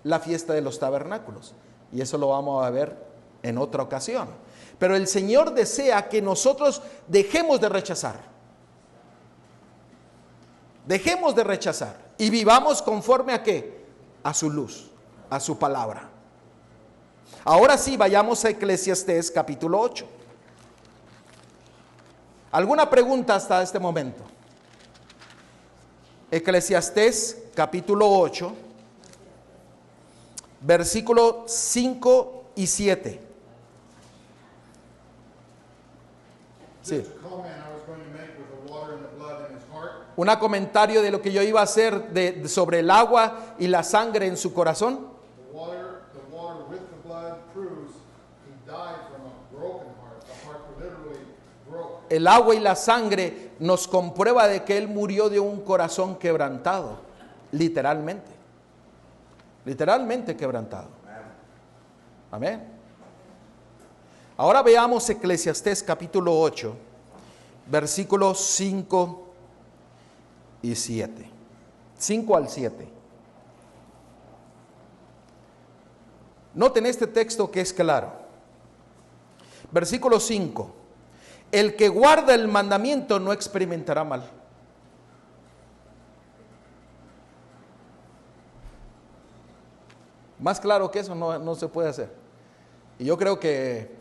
la fiesta de los tabernáculos. Y eso lo vamos a ver en otra ocasión. Pero el Señor desea que nosotros dejemos de rechazar. Dejemos de rechazar y vivamos conforme a ¿qué? A su luz, a su palabra. Ahora sí, vayamos a Eclesiastés capítulo 8. ¿Alguna pregunta hasta este momento? Eclesiastés capítulo 8, versículos 5 y 7. Sí. Un comentario de lo que yo iba a hacer sobre el agua y la sangre en su corazón. El agua y la sangre nos comprueba de que Él murió de un corazón quebrantado, literalmente. Literalmente quebrantado. Amén. Ahora veamos Eclesiastés capítulo 8, versículos 5 y 7. 5 al 7. Noten este texto que es claro. Versículo 5. El que guarda el mandamiento no experimentará mal. Más claro que eso no se puede hacer. Y yo creo que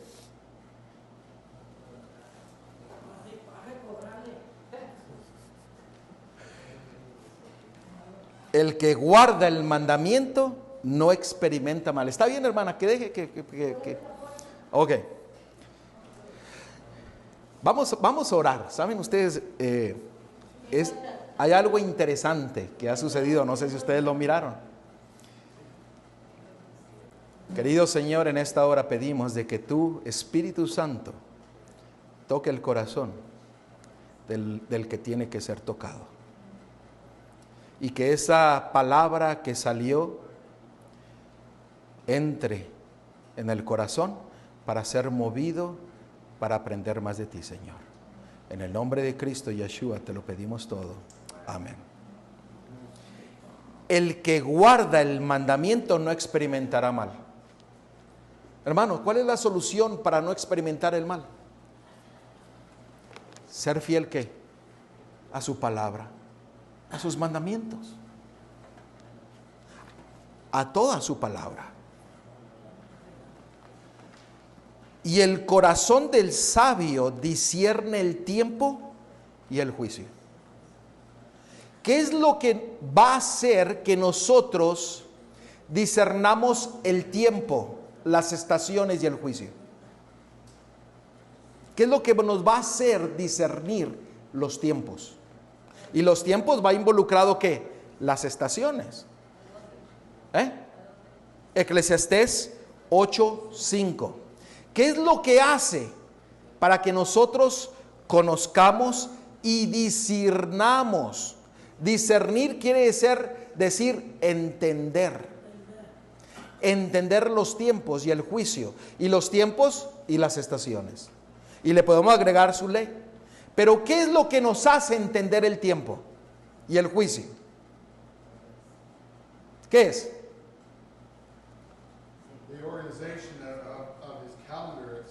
el que guarda el mandamiento no experimenta mal. ¿Está bien, hermana? Que deje que. Ok. Vamos a orar. ¿Saben ustedes? Hay algo interesante que ha sucedido. No sé si ustedes lo miraron. Querido Señor, en esta hora pedimos de que tú, Espíritu Santo, toque el corazón del que tiene que ser tocado. Y que esa palabra que salió entre en el corazón para ser movido, para aprender más de ti, Señor. En el nombre de Cristo Yeshua te lo pedimos todo. Amén. El que guarda el mandamiento no experimentará mal. Hermano, ¿cuál es la solución para no experimentar el mal? Ser fiel, ¿qué? A su palabra, a sus mandamientos, a toda su palabra. Y el corazón del sabio discierne el tiempo y el juicio. ¿Qué es lo que va a hacer que nosotros discernamos el tiempo, las estaciones y el juicio? ¿Qué es lo que nos va a hacer discernir los tiempos? Y los tiempos va involucrado ¿qué? Las estaciones. Eclesiastés 8:5. ¿Qué es lo que hace para que nosotros conozcamos y discernamos? Discernir quiere decir entender. Entender los tiempos y el juicio. Y los tiempos y las estaciones. Y le podemos agregar su ley. Pero ¿qué es lo que nos hace entender el tiempo y el juicio? ¿Qué es? The organization of his calendar,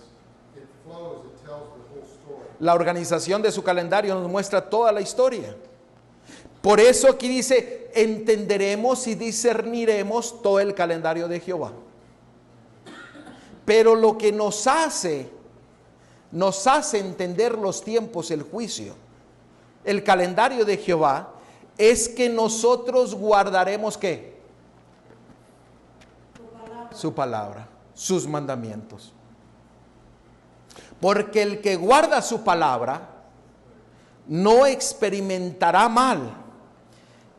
it flows, it tells the whole story. La organización de su calendario nos muestra toda la historia. Por eso aquí dice, entenderemos y discerniremos todo el calendario de Jehová. Pero lo que nos hace entender los tiempos, el juicio, el calendario de Jehová, es que nosotros guardaremos ¿qué? Su palabra, sus mandamientos. Porque el que guarda su palabra no experimentará mal.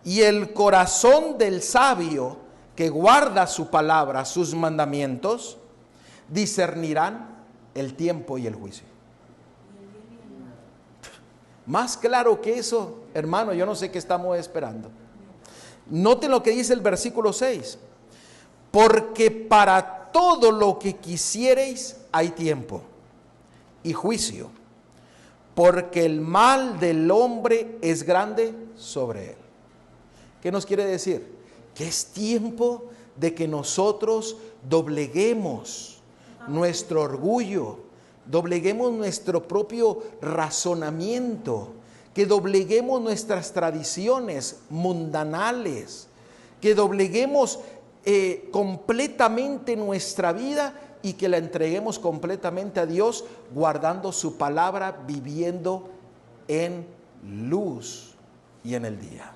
Y el corazón del sabio que guarda su palabra, sus mandamientos, discernirán el tiempo y el juicio. Más claro que eso, hermano, yo no sé qué estamos esperando. Noten lo que dice el versículo 6. Porque para todo lo que quisiereis hay tiempo y juicio, porque el mal del hombre es grande sobre él. ¿Qué nos quiere decir? Que es tiempo de que nosotros dobleguemos nuestro orgullo, dobleguemos nuestro propio razonamiento, que dobleguemos nuestras tradiciones mundanales, que dobleguemos completamente nuestra vida y que la entreguemos completamente a Dios, guardando su palabra, viviendo en luz y en el día,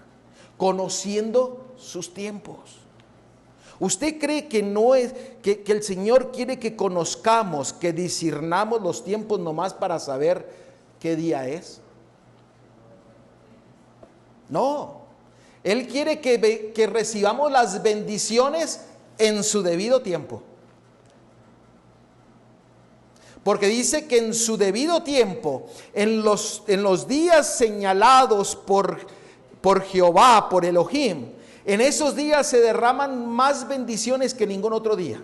conociendo sus tiempos. ¿Usted cree que no es que el Señor quiere que conozcamos, que discernamos los tiempos nomás para saber qué día es? No. Él quiere que recibamos las bendiciones en su debido tiempo. Porque dice que en su debido tiempo, en los días señalados por Jehová, por Elohim, en esos días se derraman más bendiciones que ningún otro día.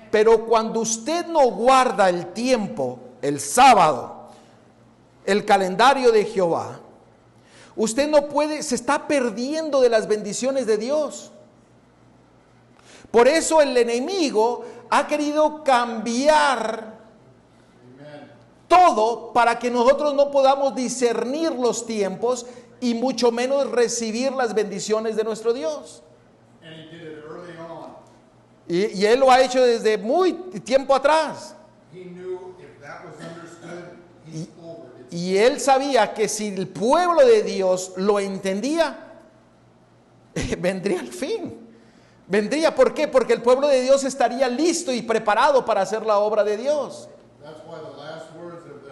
Pero cuando usted no guarda el tiempo, el sábado, el calendario de Jehová, usted no puede, se está perdiendo de las bendiciones de Dios. Por eso el enemigo ha querido cambiar todo para que nosotros no podamos discernir los tiempos y mucho menos recibir las bendiciones de nuestro Dios. And he did it early on. Y él lo ha hecho desde muy tiempo atrás. He knew if that was understood, he's over. Y él sabía que si el pueblo de Dios lo entendía, vendría el fin. Vendría, ¿por qué? Porque el pueblo de Dios estaría listo y preparado para hacer la obra de Dios. That's why the last words of the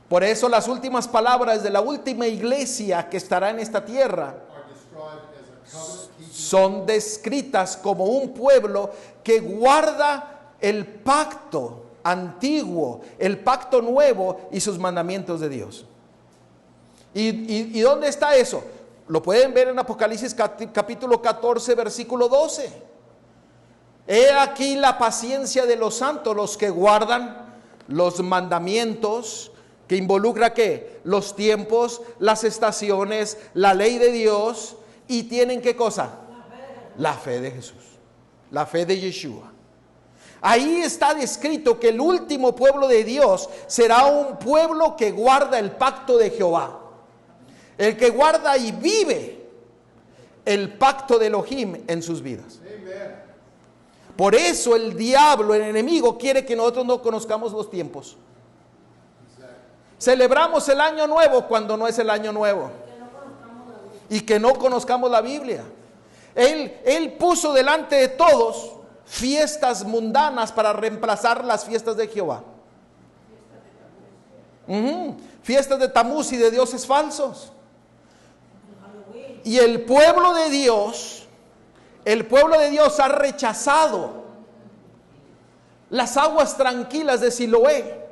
Por eso las últimas palabras de la última iglesia que estará en esta tierra are described as a covenant keeping son descritas como un pueblo que guarda el pacto antiguo, el pacto nuevo y sus mandamientos de Dios. ¿Y dónde está eso? Lo pueden ver en Apocalipsis capítulo 14, versículo 12. He aquí la paciencia de los santos, los que guardan los mandamientos, que involucra ¿qué? Los tiempos, las estaciones, la ley de Dios, y tienen ¿qué cosa? La fe de Jesús, la fe de Yeshua. Ahí está descrito que el último pueblo de Dios será un pueblo que guarda el pacto de Jehová, el que guarda y vive el pacto de Elohim en sus vidas. Amen. Por eso el diablo, el enemigo, quiere que nosotros no conozcamos los tiempos. Celebramos el año nuevo cuando no es el año nuevo. Y que no conozcamos la Biblia. Él puso delante de todos fiestas mundanas para reemplazar las fiestas de Jehová. Fiestas de Tamuz y de dioses falsos. Y el pueblo de Dios ha rechazado las aguas tranquilas de Siloé.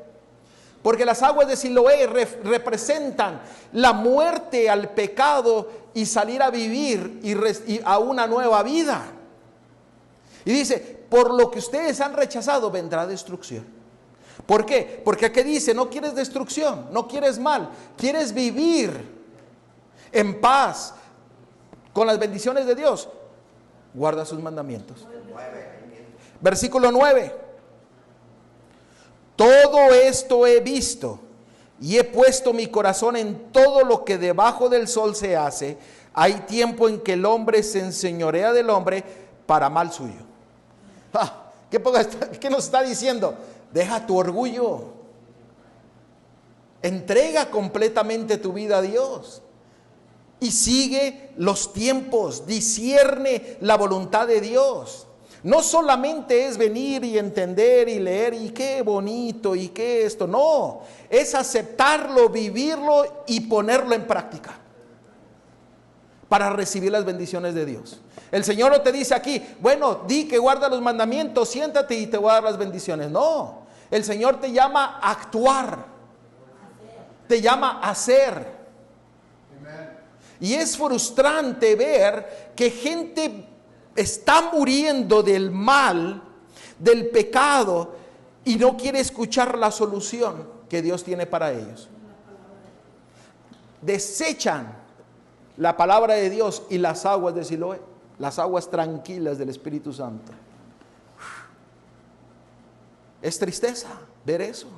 Porque las aguas de Siloé representan la muerte al pecado y salir a vivir y a una nueva vida. Y dice, por lo que ustedes han rechazado vendrá destrucción. ¿Por qué? Porque aquí dice, no quieres destrucción, no quieres mal, quieres vivir en paz con las bendiciones de Dios. Guarda sus mandamientos. Versículo 9. Todo esto he visto y he puesto mi corazón en todo lo que debajo del sol se hace. Hay tiempo en que el hombre se enseñorea del hombre para mal suyo. ¿Qué nos está diciendo? Deja tu orgullo. Entrega completamente tu vida a Dios. Y sigue los tiempos. Discierne la voluntad de Dios. No solamente es venir y entender y leer y qué bonito y qué esto. No, es aceptarlo, vivirlo y ponerlo en práctica para recibir las bendiciones de Dios. El Señor no te dice aquí, bueno, di que guarda los mandamientos, siéntate y te voy a dar las bendiciones. No, el Señor te llama a actuar, te llama a hacer. Amen. Y es frustrante ver que gente está muriendo del mal, del pecado, y no quiere escuchar la solución que Dios tiene para ellos. Desechan la palabra de Dios y las aguas de Siloé, las aguas tranquilas del Espíritu Santo. Es tristeza ver eso,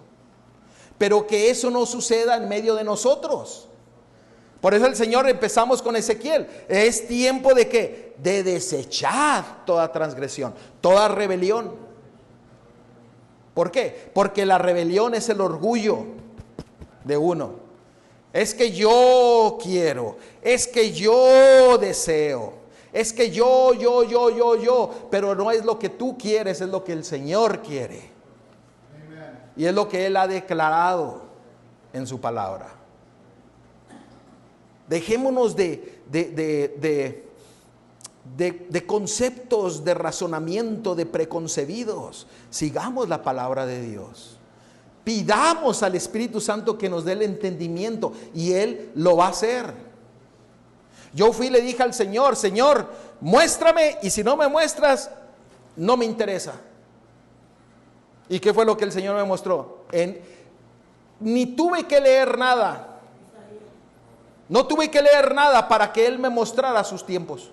pero que eso no suceda en medio de nosotros. Por eso el Señor, empezamos con Ezequiel, es tiempo de ¿qué? De desechar toda transgresión, toda rebelión. ¿Por qué? Porque la rebelión es el orgullo de uno. Es que yo quiero, es que yo deseo, es que yo, pero no es lo que tú quieres, es lo que el Señor quiere. Amen. Y es lo que Él ha declarado en su palabra. Dejémonos de conceptos, de razonamiento, de preconcebidos. Sigamos la palabra de Dios. Pidamos al Espíritu Santo que nos dé el entendimiento y Él lo va a hacer. Yo fui y le dije al Señor, Señor, muéstrame, y si no me muestras, no me interesa. ¿Y qué fue lo que el Señor me mostró? Ni tuve que leer nada. No tuve que leer nada para que Él me mostrara sus tiempos.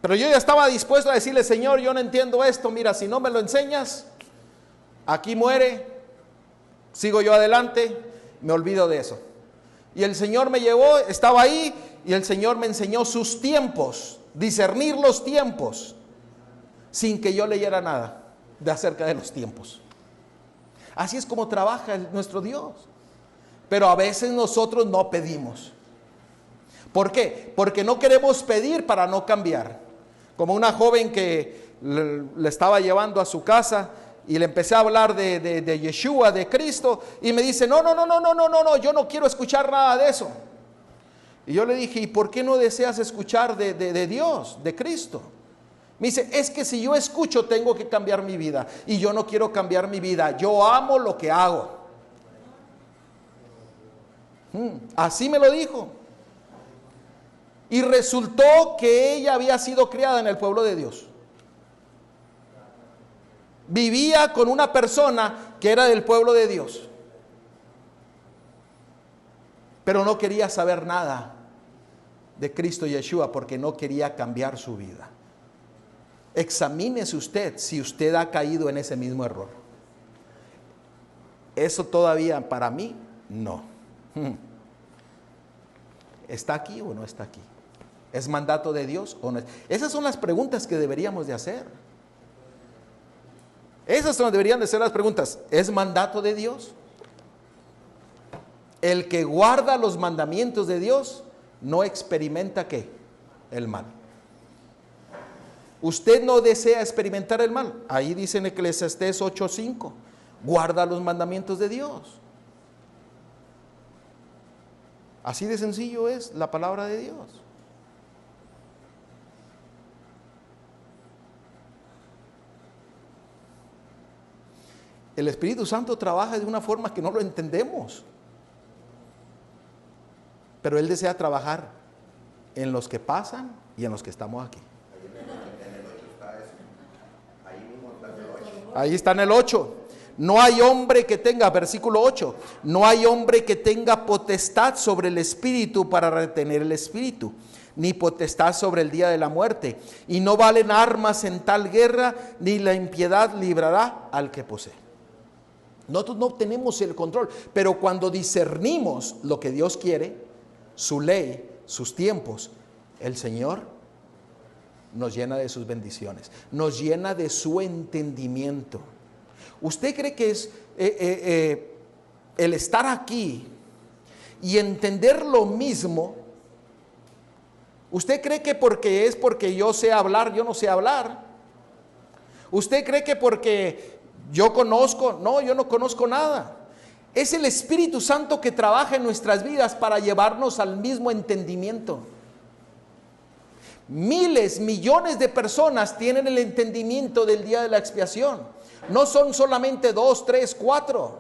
Pero yo ya estaba dispuesto a decirle, Señor, yo no entiendo esto. Mira, si no me lo enseñas, aquí muere. Sigo yo adelante, me olvido de eso. Y el Señor me llevó, estaba ahí, y el Señor me enseñó sus tiempos, discernir los tiempos, sin que yo leyera nada de acerca de los tiempos. Así es como trabaja nuestro Dios. Pero a veces nosotros no pedimos. ¿Por qué? Porque no queremos pedir para no cambiar. Como una joven que le estaba llevando a su casa y le empecé a hablar de Yeshua, de Cristo, y me dice, no, yo no quiero escuchar nada de eso. Y yo le dije, ¿y por qué no deseas escuchar de Dios, de Cristo? Me dice, es que si yo escucho tengo que cambiar mi vida, y yo no quiero cambiar mi vida, yo amo lo que hago. Así me lo dijo. Y resultó que ella había sido criada en el pueblo de Dios. Vivía con una persona que era del pueblo de Dios, pero no quería saber nada de Cristo Yeshua porque no quería cambiar su vida. Examínese usted si usted ha caído en ese mismo error. Eso todavía para mí no. ¿Está aquí o no está aquí? ¿Es mandato de Dios o no es? Esas son las preguntas que deberíamos de hacer. Esas deberían de ser las preguntas. ¿Es mandato de Dios? El que guarda los mandamientos de Dios no experimenta ¿qué? El mal. Usted no desea experimentar el mal. Ahí dice en Eclesiastés 8:5, guarda los mandamientos de Dios. Así de sencillo es la palabra de Dios. El Espíritu Santo trabaja de una forma que no lo entendemos, pero Él desea trabajar en los que pasan y en los que estamos aquí. Ahí está en el 8. No hay hombre que tenga, versículo 8, no hay hombre que tenga potestad sobre el Espíritu para retener el Espíritu, ni potestad sobre el día de la muerte. Y no valen armas en tal guerra, ni la impiedad librará al que posee. Nosotros no tenemos el control, pero cuando discernimos lo que Dios quiere, su ley, sus tiempos, el Señor nos llena de sus bendiciones, nos llena de su entendimiento. ¿Usted cree que es el estar aquí y entender lo mismo? ¿Usted cree que porque yo sé hablar, yo no sé hablar? ¿Usted cree que porque yo conozco? No, yo no conozco nada. Es el Espíritu Santo que trabaja en nuestras vidas para llevarnos al mismo entendimiento. Miles, millones de personas tienen el entendimiento del día de la expiación. No son solamente 2, 3, 4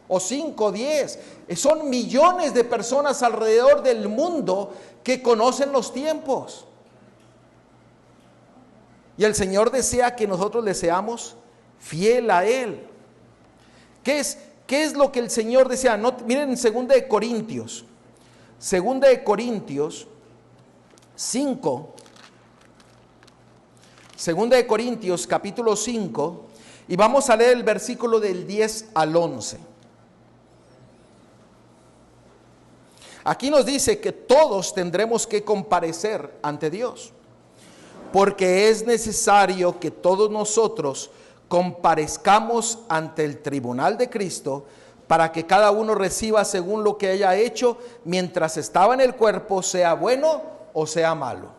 o 5, 10. Son millones de personas alrededor del mundo que conocen los tiempos. Y el Señor desea que nosotros le seamos fiel a Él. ¿Qué es lo que el Señor desea? No, miren en 2 de Corintios 5, 2 de Corintios capítulo 5, y vamos a leer el versículo del 10 al 11. Aquí nos dice que todos tendremos que comparecer ante Dios, porque es necesario que todos nosotros comparezcamos ante el tribunal de Cristo, para que cada uno reciba según lo que haya hecho mientras estaba en el cuerpo, sea bueno o sea malo.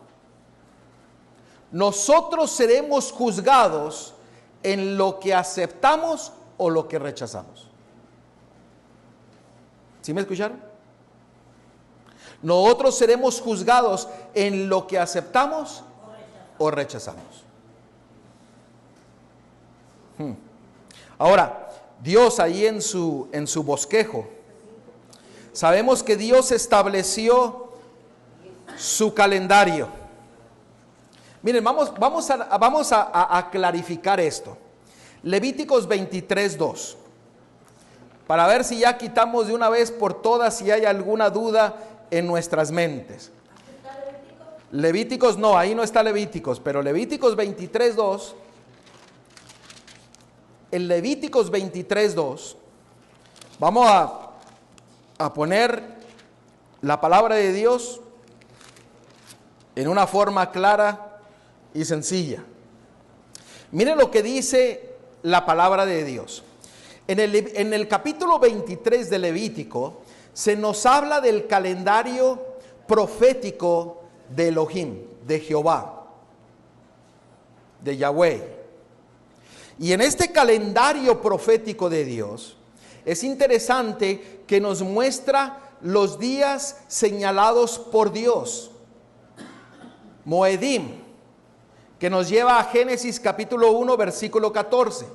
Nosotros seremos juzgados en lo que aceptamos o lo que rechazamos. ¿Sí me escucharon? Nosotros seremos juzgados en lo que aceptamos o rechazamos. Ahora, Dios ahí en su bosquejo, sabemos que Dios estableció su calendario. Miren, vamos a clarificar esto. Levíticos 23:2, para ver si ya quitamos de una vez por todas si hay alguna duda en nuestras mentes. Levíticos, no, ahí no está Levíticos, pero Levíticos 23:2. En Levíticos 23:2 vamos a poner la palabra de Dios en una forma clara y sencilla. Miren lo que dice la palabra de Dios. En el capítulo 23 de Levítico se nos habla del calendario profético de Elohim, de Jehová, de Yahweh. Y en este calendario profético de Dios, es interesante que nos muestra los días señalados por Dios. Moedim, que nos lleva a Génesis capítulo 1, versículo 14.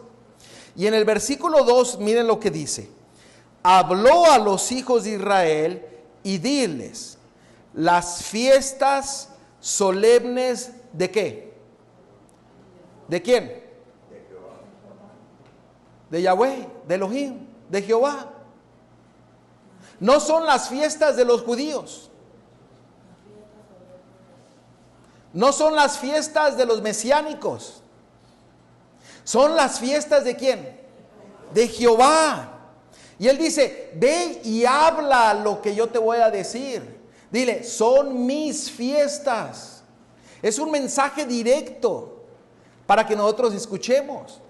Y en el versículo 2, miren lo que dice. Habló a los hijos de Israel y diles, las fiestas solemnes ¿de qué? ¿De quién? De Yahweh, de Elohim, de Jehová. No son las fiestas de los judíos. No son las fiestas de los mesiánicos. Son las fiestas ¿de quién? De Jehová. Y él dice, ve y habla lo que yo te voy a decir. Dile, son mis fiestas. Es un mensaje directo para que nosotros escuchemos.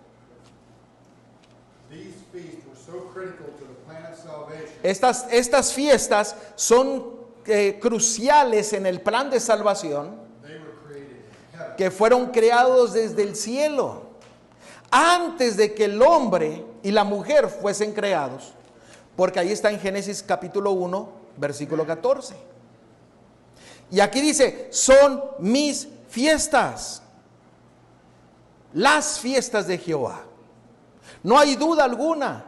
These feasts were so critical to the plan of salvation. Estas fiestas son cruciales en el plan de salvación They were created in heaven. que fueron creados desde el cielo, antes de que el hombre y la mujer fuesen creados, porque ahí está en Génesis capítulo 1, versículo 14. Y aquí dice, son mis fiestas, las fiestas de Jehová. No hay duda alguna.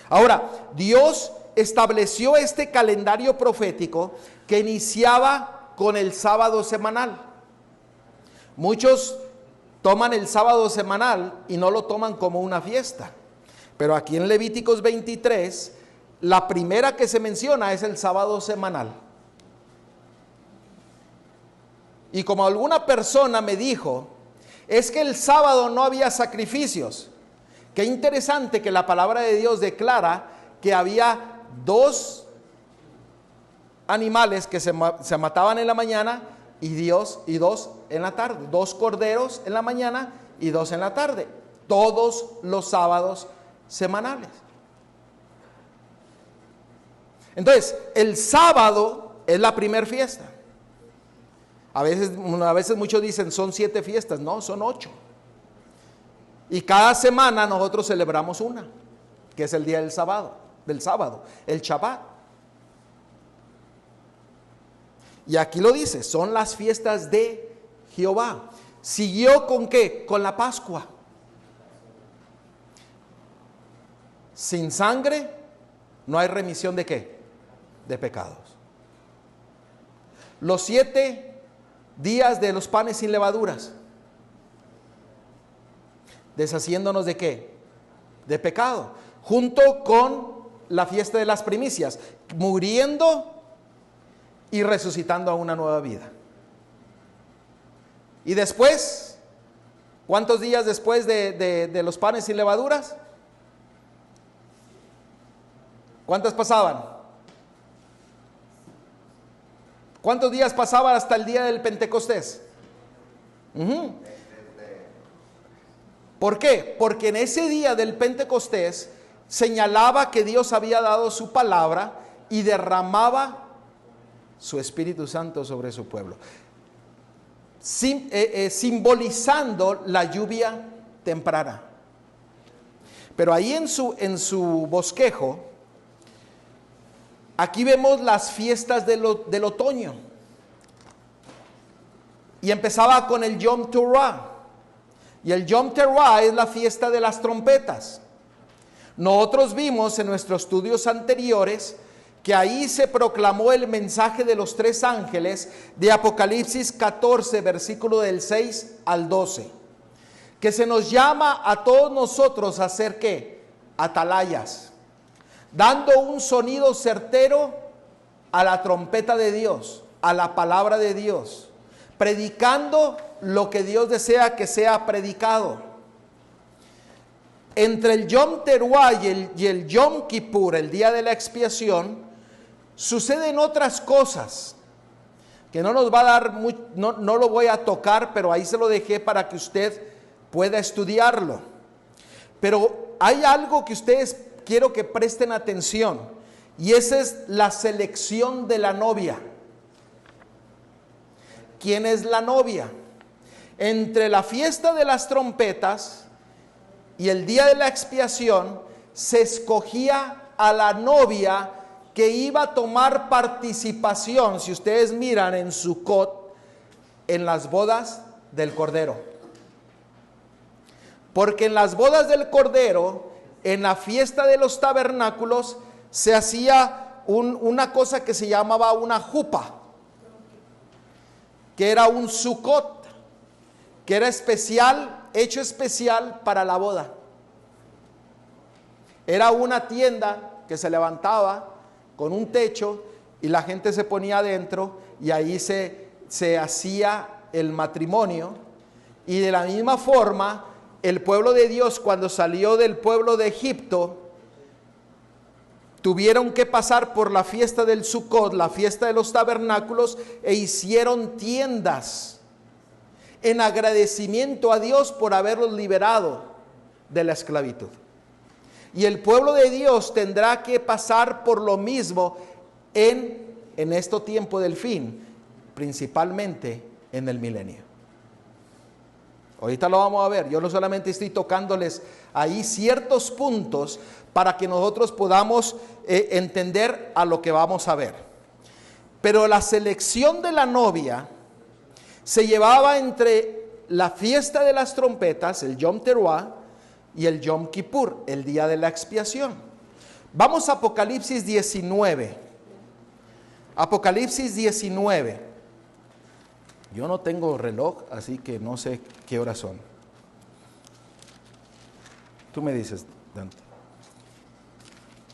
Ahora, Dios estableció este calendario profético que iniciaba con el sábado semanal. Muchos toman el sábado semanal y no lo toman como una fiesta. Pero aquí en Levíticos 23, la primera que se menciona es el sábado semanal. Y como alguna persona me dijo, es que el sábado no había sacrificios. Qué interesante que la palabra de Dios declara que había 2 animales que se mataban en la mañana y 2 en la tarde. 2 corderos en la mañana y 2 en la tarde. Todos los sábados semanales. Entonces, el sábado es la primera fiesta. A veces muchos dicen son 7 fiestas. No, son 8. Y cada semana nosotros celebramos una, que es el día del sábado, el Shabbat. Y aquí lo dice, son las fiestas de Jehová. ¿Siguió con qué? Con la Pascua. Sin sangre no hay remisión de qué? De pecados. Los 7 días de los panes sin levaduras. Deshaciéndonos de qué? De pecado. Junto con la fiesta de las primicias. Muriendo y resucitando a una nueva vida. Y después, ¿cuántos días después de los panes sin levaduras? ¿Cuántos pasaban? ¿Cuántos días pasaban hasta el día del Pentecostés? ¿Por qué? Porque en ese día del Pentecostés señalaba que Dios había dado su palabra y derramaba su Espíritu Santo sobre su pueblo, simbolizando la lluvia temprana. Pero ahí en su bosquejo, aquí vemos las fiestas del otoño. Y empezaba con el Yom Teruah. Y el Yom Teruah es la fiesta de las trompetas. Nosotros vimos en nuestros estudios anteriores que ahí se proclamó el mensaje de los 3 ángeles de Apocalipsis 14, versículo del 6 al 12. Que se nos llama a todos nosotros a hacer ¿qué? Atalayas. Dando un sonido certero a la trompeta de Dios, a la palabra de Dios. Predicando lo que Dios desea que sea predicado. Entre el Yom Teruah y el Yom Kippur, el día de la expiación, suceden otras cosas que no nos va a dar, no lo voy a tocar, pero ahí se lo dejé para que usted pueda estudiarlo. Pero hay algo que ustedes quiero que presten atención, y esa es la selección de la novia. ¿Quién es la novia? Entre la fiesta de las trompetas y el día de la expiación se escogía a la novia que iba a tomar participación, si ustedes miran en Sucot, en las bodas del Cordero. Porque en las bodas del Cordero, en la fiesta de los tabernáculos, se hacía una cosa que se llamaba una jupa, que era un Sucot, que era especial, hecho especial para la boda. Era una tienda que se levantaba con un techo y la gente se ponía adentro y ahí se hacía el matrimonio. Y de la misma forma, el pueblo de Dios, cuando salió del pueblo de Egipto, tuvieron que pasar por la fiesta del Sucot, la fiesta de los tabernáculos, e hicieron tiendas en agradecimiento a Dios por haberlos liberado de la esclavitud. Y el pueblo de Dios tendrá que pasar por lo mismo en este tiempo del fin, principalmente en el milenio. Ahorita lo vamos a ver. Yo no solamente estoy tocándoles ahí ciertos puntos para que nosotros podamos entender a lo que vamos a ver. Pero la selección de la novia se llevaba entre la fiesta de las trompetas, el Yom Teruah, y el Yom Kippur, el día de la expiación. Vamos a Apocalipsis 19. Apocalipsis 19. Yo no tengo reloj, así que no sé qué horas son. Tú me dices, Dante.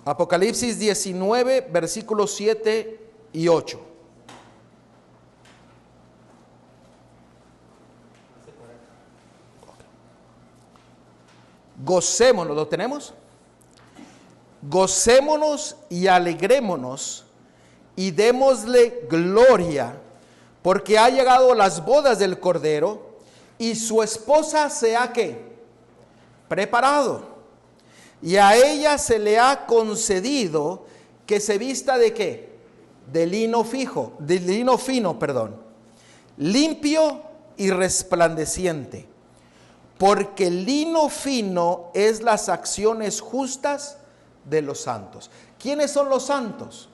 Apocalipsis 19, versículos 7 y 8. Gocémonos, ¿lo tenemos? Gocémonos y alegrémonos y démosle gloria, porque ha llegado las bodas del Cordero y su esposa se ha ¿qué? Preparado, y a ella se le ha concedido que se vista ¿de qué? De lino fino, limpio y resplandeciente, porque el lino fino es las acciones justas de los santos. ¿Quiénes son los santos?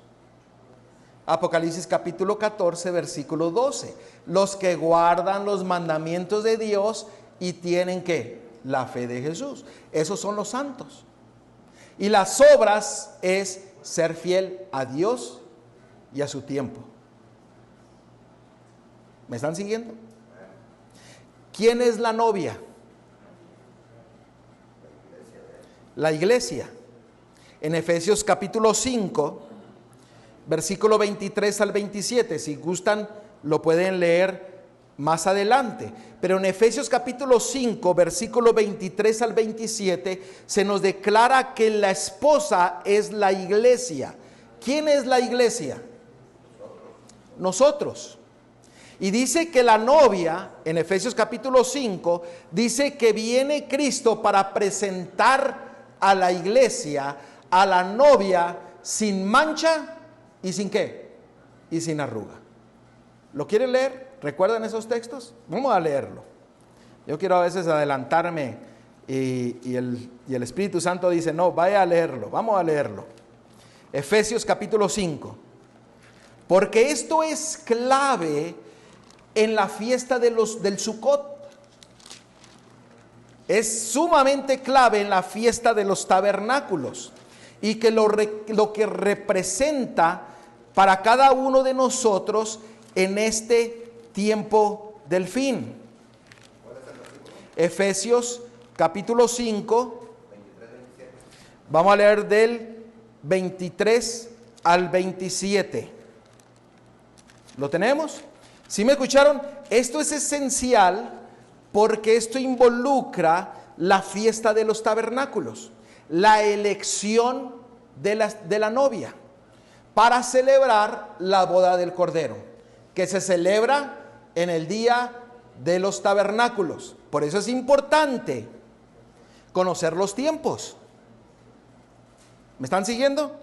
Apocalipsis capítulo 14, versículo 12. Los que guardan los mandamientos de Dios y tienen ¿qué? La fe de Jesús. Esos son los santos. Y las obras es ser fiel a Dios y a su tiempo. ¿Me están siguiendo? ¿Quién es la novia? La iglesia. En Efesios capítulo 5, versículo 23 al 27, si gustan lo pueden leer más adelante, pero en Efesios capítulo 5, versículo 23 al 27, se nos declara que la esposa es la iglesia. ¿Quién es la iglesia? Nosotros. Y dice que la novia, en Efesios capítulo 5, dice que viene Cristo para presentar a la iglesia, a la novia, sin mancha y sin ¿qué? Y sin arruga. ¿Lo quieren leer? ¿Recuerdan esos textos? Vamos a leerlo. Yo quiero a veces adelantarme y el Espíritu Santo dice, no, vaya a leerlo. Vamos a leerlo. Efesios capítulo 5. Porque esto es clave en la fiesta del Sucot. Es sumamente clave en la fiesta de los tabernáculos. Y que lo que representa para cada uno de nosotros en este tiempo del fin. Efesios capítulo 5, vamos a leer del 23 al 27. ¿Lo tenemos? ¿Sí me escucharon? Esto es esencial porque esto involucra la fiesta de los tabernáculos, la elección de la novia para celebrar la boda del Cordero, que se celebra en el día de los tabernáculos. Por eso es importante conocer los tiempos. ¿Me están siguiendo?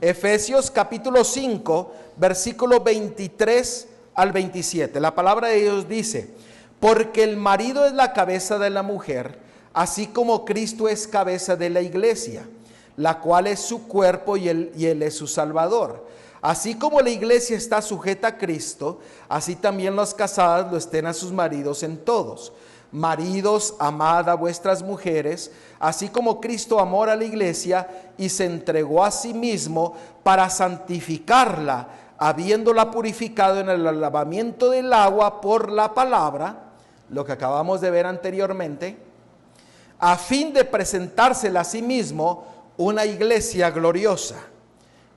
Efesios capítulo 5, versículo 23 al 27. La palabra de Dios dice, porque el marido es la cabeza de la mujer, así como Cristo es cabeza de la iglesia, la cual es su cuerpo y él es su Salvador. Así como la iglesia está sujeta a Cristo, así también las casadas lo estén a sus maridos en todos. Maridos, amad a vuestras mujeres, así como Cristo amó a la iglesia y se entregó a sí mismo para santificarla, habiéndola purificado en el lavamiento del agua por la palabra, lo que acabamos de ver anteriormente, a fin de presentársela a sí mismo una iglesia gloriosa,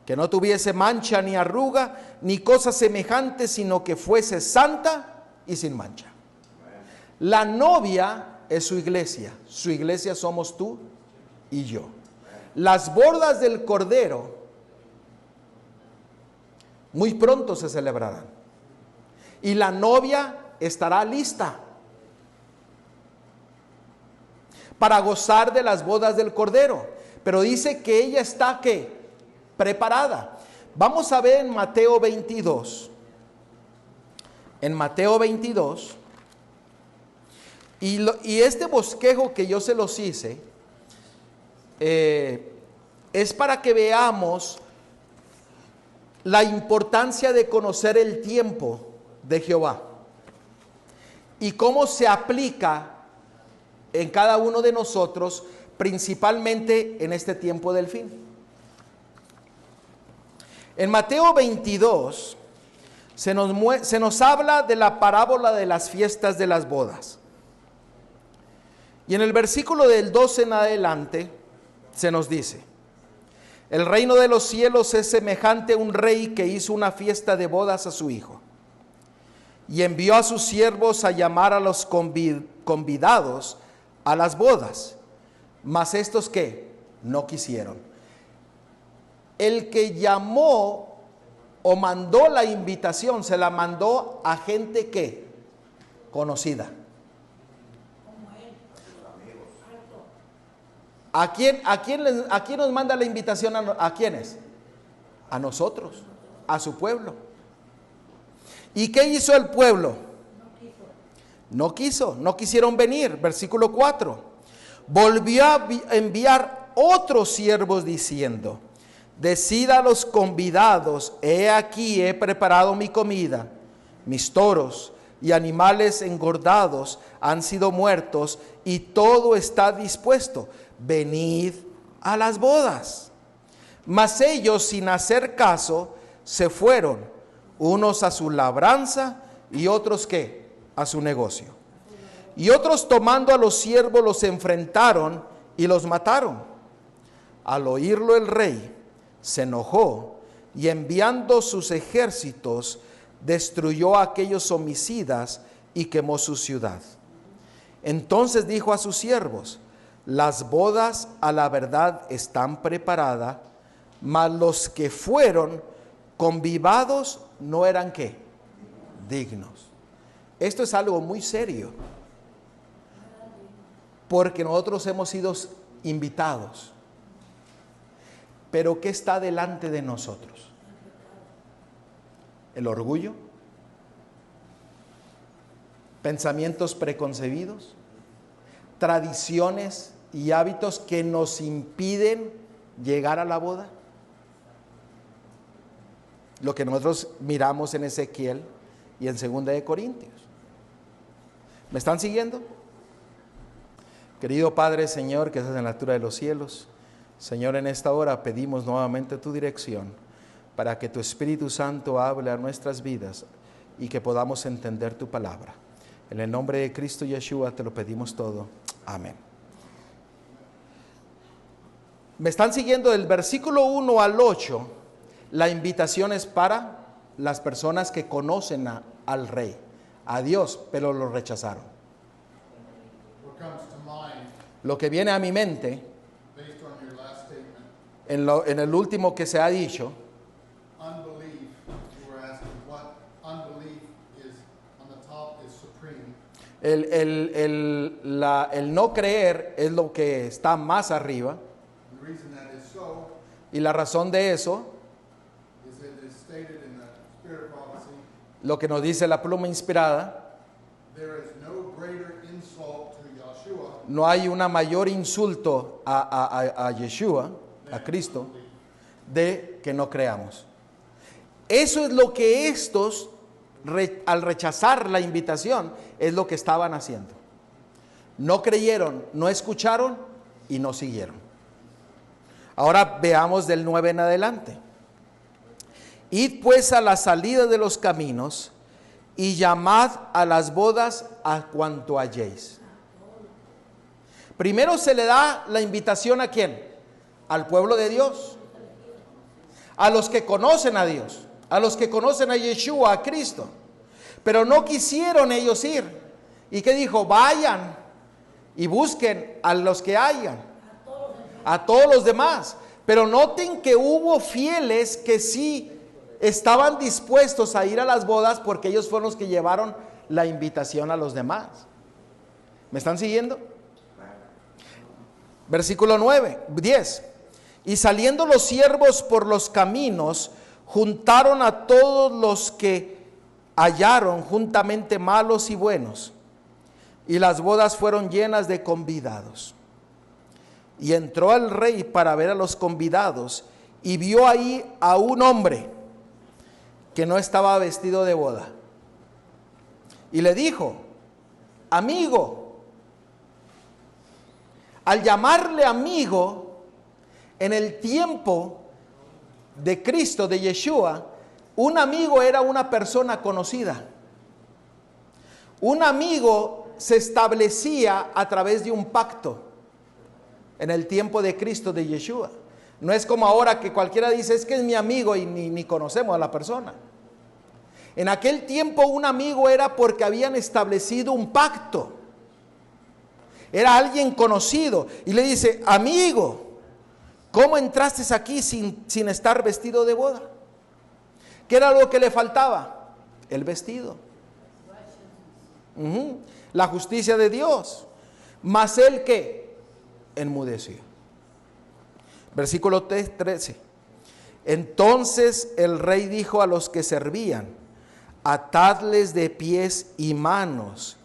que no tuviese mancha ni arruga, ni cosa semejante, sino que fuese santa y sin mancha. La novia es su iglesia somos tú y yo. Las bodas del Cordero muy pronto se celebrarán y la novia estará lista para gozar de las bodas del Cordero, pero dice que ella está ¿qué? Preparada. Vamos a ver en Mateo 22. En Mateo 22. Y este bosquejo que yo se los hice es para que veamos la importancia de conocer el tiempo de Jehová y cómo se aplica en cada uno de nosotros, principalmente en este tiempo del fin. En Mateo 22 se nos habla de la parábola de las fiestas de las bodas. Y en el versículo del 12 en adelante se nos dice: el reino de los cielos es semejante a un rey que hizo una fiesta de bodas a su hijo, y envió a sus siervos a llamar a los convidados a las bodas, mas estos ¿qué? No quisieron. El que llamó o mandó la invitación, se la mandó a gente ¿qué? Conocida. ¿A quién nos manda la invitación? ¿A quiénes? A nosotros, a su pueblo. ¿Y qué hizo el pueblo? No quisieron venir. Versículo 4. Volvió a enviar otros siervos diciendo: decid a los convidados, he aquí he preparado mi comida, mis toros y animales engordados han sido muertos y todo está dispuesto. Venid a las bodas. Mas ellos, sin hacer caso, se fueron, unos a su labranza y otros ¿qué? A su negocio. Y otros, tomando a los siervos, los enfrentaron y los mataron. Al oírlo el rey se enojó y enviando sus ejércitos destruyó a aquellos homicidas y quemó su ciudad. Entonces dijo a sus siervos: las bodas a la verdad están preparadas, mas los que fueron convidados no eran ¿qué? Dignos. Esto es algo muy serio, porque nosotros hemos sido invitados. Pero ¿qué está delante de nosotros? ¿El orgullo? ¿Pensamientos preconcebidos? ¿Tradiciones y hábitos que nos impiden llegar a la boda? Lo que nosotros miramos en Ezequiel y en 2 de Corintios. ¿Me están siguiendo? Querido Padre, Señor, que estás en la altura de los cielos, Señor, en esta hora pedimos nuevamente tu dirección para que tu Espíritu Santo hable a nuestras vidas y que podamos entender tu palabra. En el nombre de Cristo Yeshua te lo pedimos todo. Amén. ¿Me están siguiendo? Del versículo 1 al 8, la invitación es para las personas que conocen al Rey, a Dios, pero lo rechazaron. What comes to mind, Lo que viene a mi mente, based on your last statement, en el último que se ha dicho, unbelief. You were asking what unbelief is on the top is supreme. el no creer es lo que está más arriba, The reason that is so y la razón de eso, is it is stated in the Spirit of Prophecy, lo que nos dice la pluma inspirada, there is no greater insult to Yeshua no hay una mayor insulto a Yeshua, a Cristo, de que no creamos. Eso es lo que estos, al rechazar la invitación, es lo que estaban haciendo. No creyeron, no escucharon y no siguieron. Ahora veamos del 9 en adelante. Id pues a la salida de los caminos y llamad a las bodas a cuanto halléis. Primero se le da la invitación ¿a quién? Al pueblo de Dios, a los que conocen a Dios, a los que conocen a Yeshua, a Cristo. Pero no quisieron ellos ir. ¿Y qué dijo? Vayan y busquen a los que hayan, a todos los demás. Pero noten que hubo fieles que sí estaban dispuestos a ir a las bodas, porque ellos fueron los que llevaron la invitación a los demás. ¿Me están siguiendo? Versículo 10. Y saliendo los siervos por los caminos, juntaron a todos los que hallaron, juntamente malos y buenos, y las bodas fueron llenas de convidados. Y entró el rey para ver a los convidados, y vio ahí a un hombre que no estaba vestido de boda. Y le dijo: amigo. Al llamarle amigo, en el tiempo de Cristo, de Yeshua, un amigo era una persona conocida. Un amigo se establecía a través de un pacto en el tiempo de Cristo, de Yeshua. No es como ahora que cualquiera dice: es que es mi amigo, y ni conocemos a la persona. En aquel tiempo un amigo era porque habían establecido un pacto. Era alguien conocido. Y le dice: amigo, ¿cómo entraste aquí sin estar vestido de boda? ¿Qué era lo que le faltaba? El vestido. La justicia de Dios. Mas él, ¿qué? Enmudeció. Versículo 13. Entonces el rey dijo a los que servían: atadles de pies y manos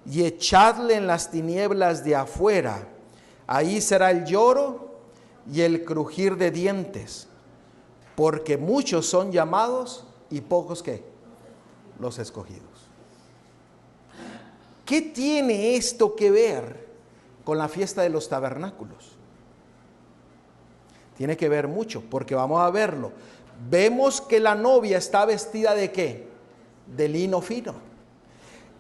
y echadle en las tinieblas de afuera. Ahí será el lloro y el crujir de dientes, porque muchos son llamados y pocos ¿qué? Los escogidos. ¿Qué tiene esto que ver con la fiesta de los tabernáculos? Tiene que ver mucho, porque vamos a verlo. Vemos que la novia está vestida ¿de qué? De lino fino.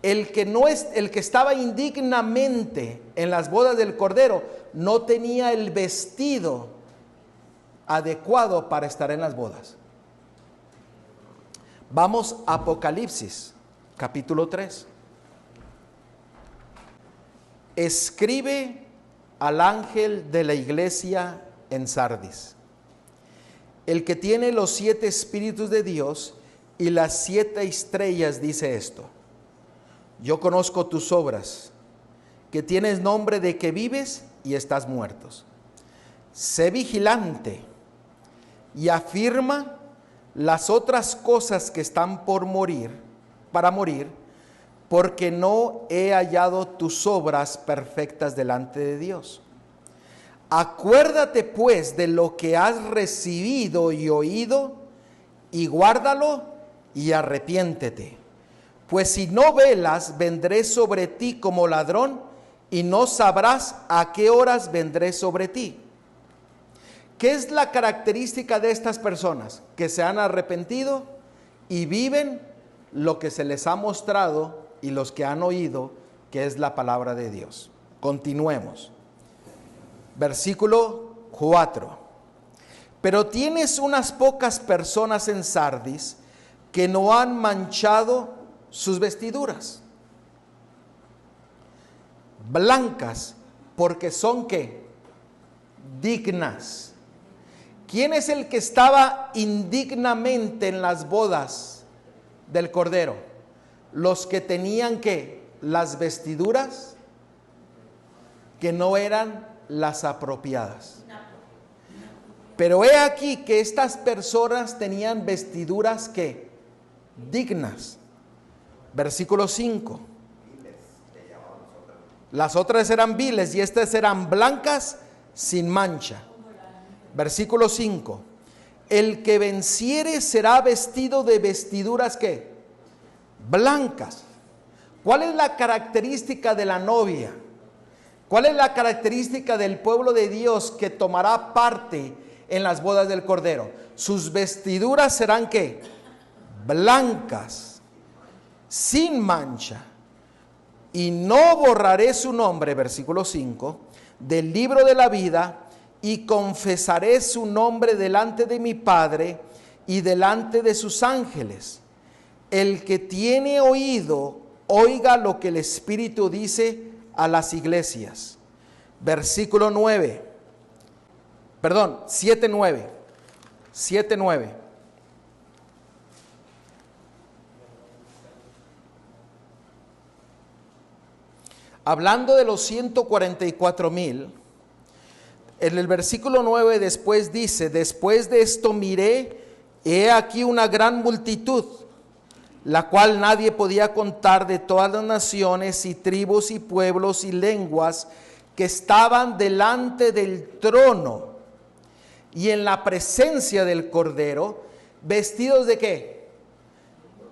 El que estaba indignamente en las bodas del Cordero no tenía el vestido adecuado para estar en las bodas. Vamos a Apocalipsis, capítulo 3. Escribe al ángel de la iglesia en Sardis, el que tiene los 7 espíritus de Dios y las 7 estrellas, dice esto: yo conozco tus obras, que tienes nombre de que vives y estás muertos. Sé vigilante y afirma las otras cosas que están por morir, para morir, porque no he hallado tus obras perfectas delante de Dios. Acuérdate pues de lo que has recibido y oído, y guárdalo y arrepiéntete. Pues si no velas, vendré sobre ti como ladrón, y no sabrás a qué horas vendré sobre ti. ¿Qué es la característica de estas personas? Que se han arrepentido y viven lo que se les ha mostrado y los que han oído, que es la palabra de Dios. Continuemos. Versículo 4. Pero tienes unas pocas personas en Sardis que no han manchado sus vestiduras, blancas, porque son ¿qué? Dignas. ¿Quién es el que estaba indignamente en las bodas del Cordero? Los que tenían ¿qué? Las vestiduras que no eran las apropiadas. Pero he aquí que estas personas tenían vestiduras ¿qué? Dignas. Versículo 5. Las otras eran viles y estas eran blancas sin mancha. Versículo 5. El que venciere será vestido de vestiduras ¿qué? Blancas. ¿Cuál es la característica de la novia? ¿Cuál es la característica del pueblo de Dios que tomará parte en las bodas del Cordero? Sus vestiduras serán ¿qué? Blancas, sin mancha. Y no borraré su nombre, versículo 5, del libro de la vida, y confesaré su nombre delante de mi Padre y delante de sus ángeles. El que tiene oído, oiga lo que el Espíritu dice a las iglesias. Versículo 9. Perdón, 7:9. 7:9. Hablando de los 144,000, en el versículo 9 después dice: después de esto miré, he aquí una gran multitud, la cual nadie podía contar, de todas las naciones y tribus y pueblos y lenguas, que estaban delante del trono y en la presencia del Cordero, vestidos ¿de qué?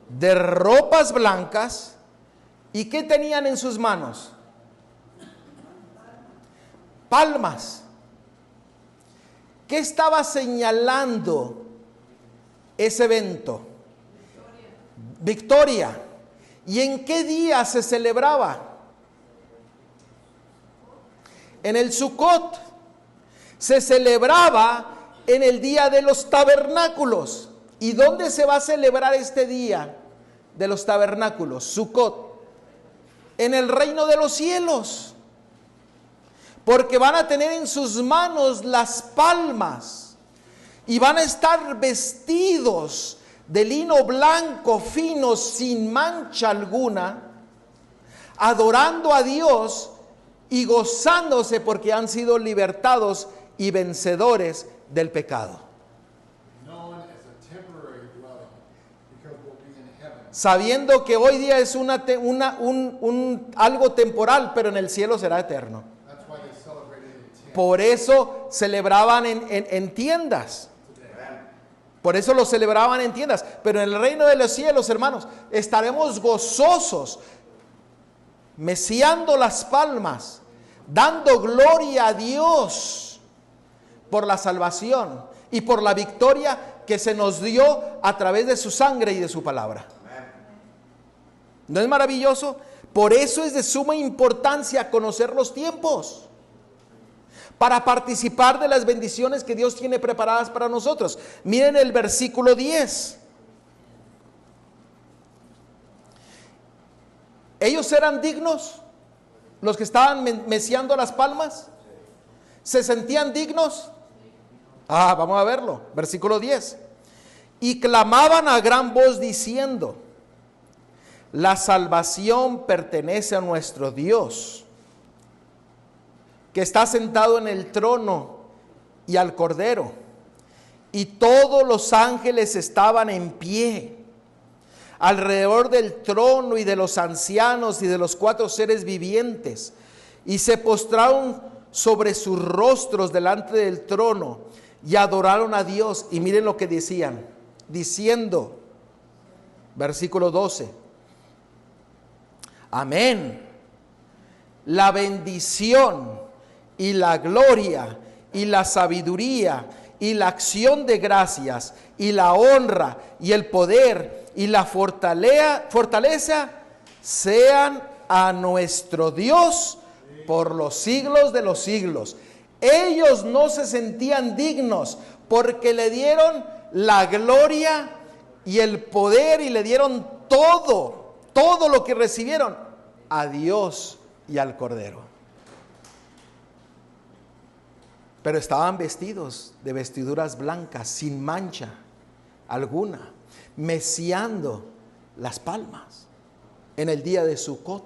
De ropas blancas. ¿Y qué tenían en sus manos? Palmas. ¿Qué estaba señalando ese evento? Victoria. ¿Y en qué día se celebraba? En el Sucot. Se celebraba en el día de los tabernáculos. ¿Y dónde se va a celebrar este día de los tabernáculos? Sucot. En el reino de los cielos. Porque van a tener en sus manos las palmas y van a estar vestidos de lino blanco fino, sin mancha alguna, adorando a Dios y gozándose porque han sido libertados y vencedores del pecado. Known as a temporary dwelling, because we'll be in heaven. Sabiendo que hoy día es algo temporal, pero en el cielo será eterno. That's why they celebrated in tents. Por eso celebraban en tiendas. Por eso lo celebraban en tiendas. Pero en el reino de los cielos, hermanos, estaremos gozosos, meciando las palmas, dando gloria a Dios por la salvación y por la victoria que se nos dio a través de su sangre y de su palabra. ¿No es maravilloso? Por eso es de suma importancia conocer los tiempos, para participar de las bendiciones que Dios tiene preparadas para nosotros. Miren el versículo 10. ¿Ellos eran dignos? Los que estaban meciando las palmas, ¿se sentían dignos? Vamos a verlo. Versículo 10. Y clamaban a gran voz diciendo: la salvación pertenece a nuestro Dios, que está sentado en el trono, y al Cordero. Y todos los ángeles estaban en pie alrededor del trono y de los ancianos y de los 4 seres vivientes, y se postraron sobre sus rostros delante del trono y adoraron a Dios. Y miren lo que decían, diciendo, versículo 12: amén. La bendición y la gloria y la sabiduría y la acción de gracias y la honra y el poder y la fortaleza sean a nuestro Dios por los siglos de los siglos. Ellos no se sentían dignos porque le dieron la gloria y el poder y le dieron todo lo que recibieron a Dios y al Cordero. Pero estaban vestidos de vestiduras blancas, sin mancha alguna, meciando las palmas en el día de Sucot.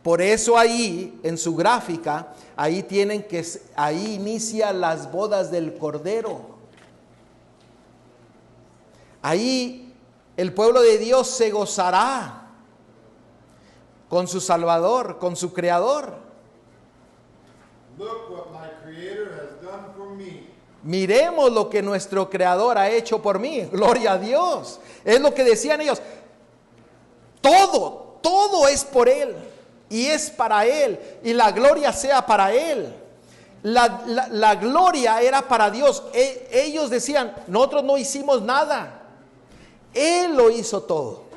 Por eso ahí, en su gráfica, ahí inicia las bodas del Cordero. Ahí el pueblo de Dios se gozará con su Salvador, con su Creador. Look what my Creator has done for me. Miremos lo que nuestro Creador ha hecho por mí. Gloria a Dios. Es lo que decían ellos. Todo es por Él. Y es para Él. Y la gloria sea para Él. La gloria era para Dios. Ellos decían, nosotros no hicimos nada. Él lo hizo todo.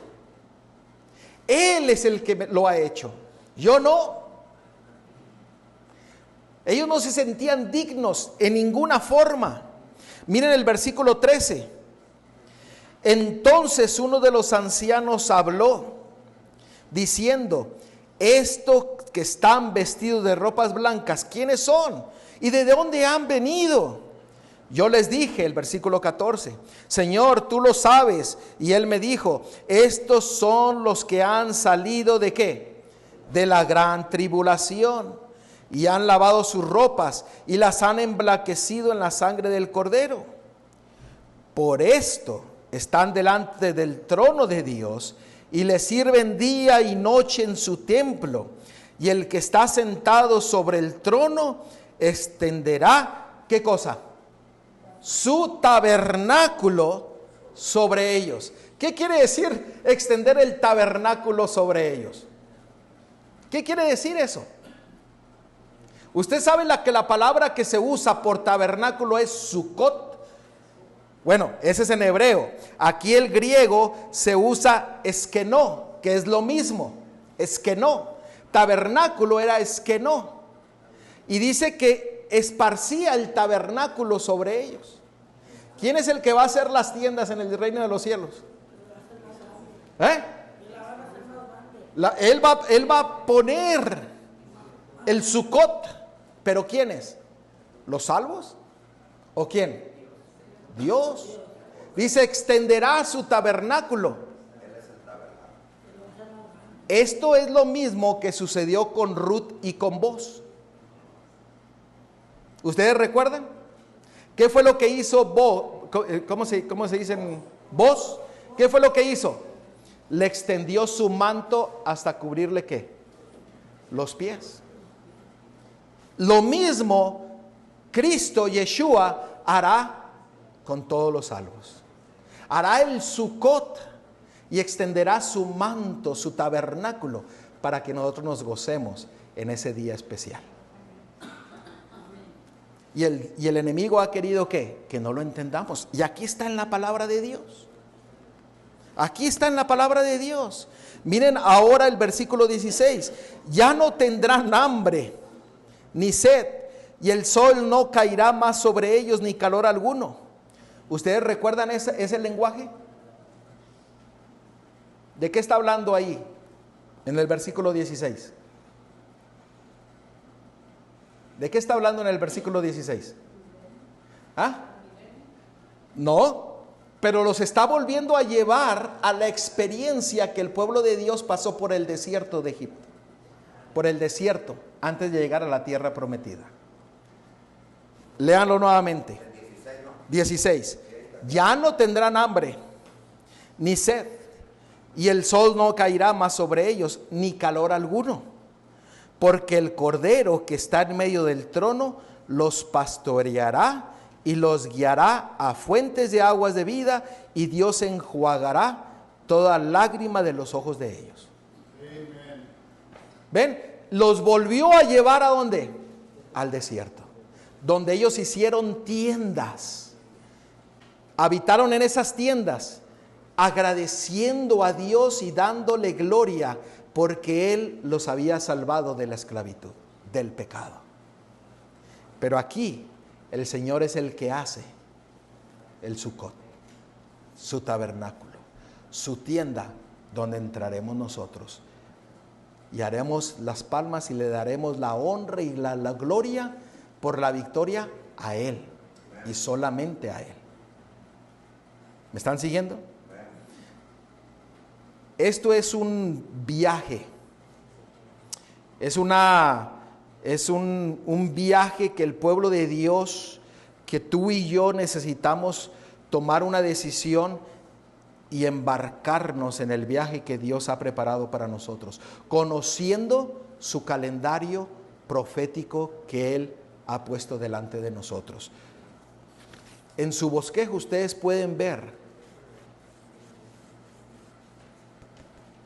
Él es el que lo ha hecho. Yo no. Ellos no se sentían dignos en ninguna forma. Miren el versículo 13. Entonces uno de los ancianos habló, diciendo, estos que están vestidos de ropas blancas, ¿quiénes son? ¿Y de dónde han venido? Yo les dije, el versículo 14, Señor, tú lo sabes. Y él me dijo, estos son los que han salido ¿de qué? De la gran tribulación. Y han lavado sus ropas y las han emblanquecido en la sangre del Cordero. Por esto están delante del trono de Dios y le sirven día y noche en su templo. Y el que está sentado sobre el trono extenderá, ¿qué cosa? Su tabernáculo sobre ellos. ¿Qué quiere decir extender el tabernáculo sobre ellos? ¿Qué quiere decir eso? Usted sabe que la palabra que se usa por tabernáculo es Sukkot. Bueno, ese es en hebreo. Aquí el griego se usa eskenó, que es lo mismo. Eskenó. Tabernáculo era eskenó. Y dice que esparcía el tabernáculo sobre ellos. ¿Quién es el que va a hacer las tiendas en el reino de los cielos? Él va a poner el Sukkot. ¿Pero quiénes? ¿Los salvos? ¿O quién? Dios. Dice, extenderá su tabernáculo. Esto es lo mismo que sucedió con Ruth y con Boz. ¿Ustedes recuerdan? ¿Qué fue lo que hizo Boz? ¿Cómo se dice en Boz? ¿Qué fue lo que hizo? Le extendió su manto hasta cubrirle ¿qué? Los pies. Lo mismo Cristo, Yeshua, hará con todos los salvos. Hará el Sukkot y extenderá su manto, su tabernáculo, para que nosotros nos gocemos en ese día especial. Y el enemigo ha querido ¿qué? Que no lo entendamos. Y aquí está en la palabra de Dios. Aquí está en la palabra de Dios. Miren ahora el versículo 16. Ya no tendrán hambre ni sed, y el sol no caerá más sobre ellos, ni calor alguno. ¿Ustedes recuerdan ese lenguaje? ¿De qué está hablando ahí? En el versículo 16. ¿De qué está hablando en el versículo 16? ¿Ah? No, pero los está volviendo a llevar a la experiencia que el pueblo de Dios pasó por el desierto de Egipto. Por el desierto, antes de llegar a la tierra prometida. Léanlo nuevamente. 16. Ya no tendrán hambre, ni sed, y el sol no caerá más sobre ellos, ni calor alguno, porque el Cordero que está en medio del trono los pastoreará y los guiará a fuentes de aguas de vida, y Dios enjuagará toda lágrima de los ojos de ellos. ¿Ven? Los volvió a llevar ¿a dónde? Al desierto, donde ellos hicieron tiendas, habitaron en esas tiendas, agradeciendo a Dios y dándole gloria, porque Él los había salvado de la esclavitud, del pecado. Pero aquí el Señor es el que hace el Sukkot, su tabernáculo, su tienda, donde entraremos nosotros. Y haremos las palmas y le daremos la honra y la gloria por la victoria a Él y solamente a Él. ¿Me están siguiendo? Esto es un viaje. Es un viaje que el pueblo de Dios, que tú y yo necesitamos tomar una decisión y embarcarnos en el viaje que Dios ha preparado para nosotros, conociendo su calendario profético que Él ha puesto delante de nosotros. En su bosquejo ustedes pueden ver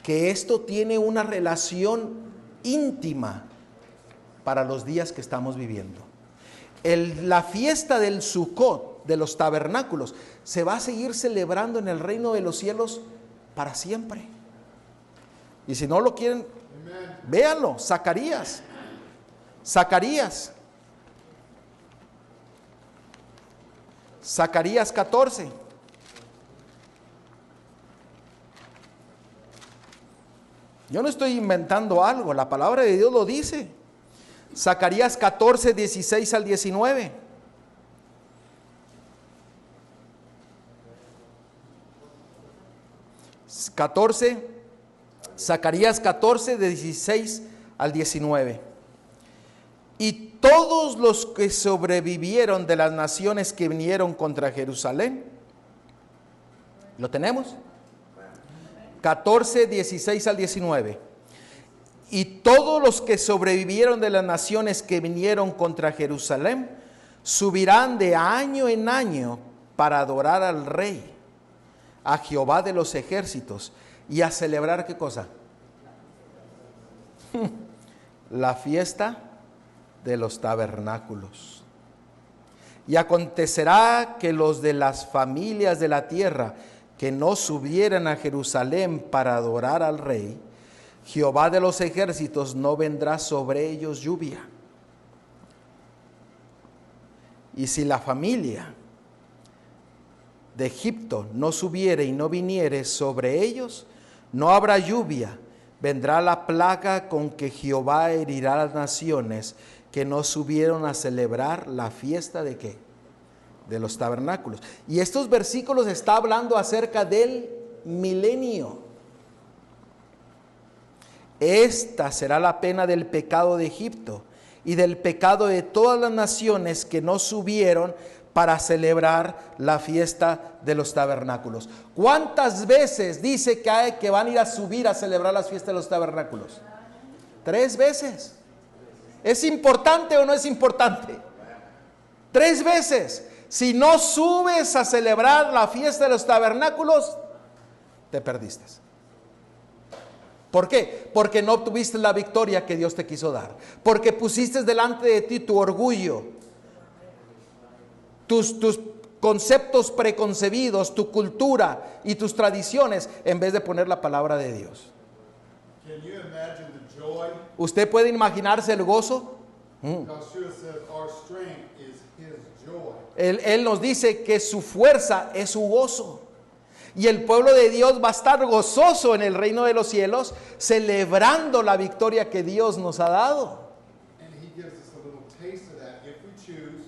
que esto tiene una relación íntima para los días que estamos viviendo. La fiesta del Sukkot, de los tabernáculos, se va a seguir celebrando en el reino de los cielos para siempre. Y si no lo quieren, véanlo, Zacarías 14. Yo no estoy inventando algo, la palabra de Dios lo dice. Zacarías 14, 16 al 19. Zacarías 14, de 16 al 19. Y todos los que sobrevivieron de las naciones que vinieron contra Jerusalén, ¿lo tenemos? 14, 16 al 19. Y todos los que sobrevivieron de las naciones que vinieron contra Jerusalén subirán de año en año para adorar al Rey, a Jehová de los ejércitos, y a celebrar ¿qué cosa? La fiesta de los tabernáculos. Y acontecerá que los de las familias de la tierra que no subieran a Jerusalén para adorar al Rey, Jehová de los ejércitos no vendrá sobre ellos lluvia. Y si la familia de Egipto no subiere y no viniere sobre ellos, no habrá lluvia. Vendrá la plaga con que Jehová herirá a las naciones que no subieron a celebrar la fiesta de ¿qué? De los tabernáculos. Y estos versículos está hablando acerca del milenio. Esta será la pena del pecado de Egipto y del pecado de todas las naciones que no subieron para celebrar la fiesta de los tabernáculos. ¿Cuántas veces dice que van a ir a subir a celebrar las fiestas de los tabernáculos? 3 veces. ¿Es importante o no es importante? 3 veces. Si no subes a celebrar la fiesta de los tabernáculos, te perdiste. ¿Por qué? Porque no obtuviste la victoria que Dios te quiso dar. Porque pusiste delante de ti tu orgullo, tus conceptos preconcebidos, tu cultura y tus tradiciones, en vez de poner la palabra de Dios. Can you imagine the joy? ¿Usted puede imaginarse el gozo? Joshua says our strength is his joy. Él nos dice que su fuerza es su gozo. Y el pueblo de Dios va a estar gozoso en el reino de los cielos, celebrando la victoria que Dios nos ha dado. And he gives us a little taste of that if we choose.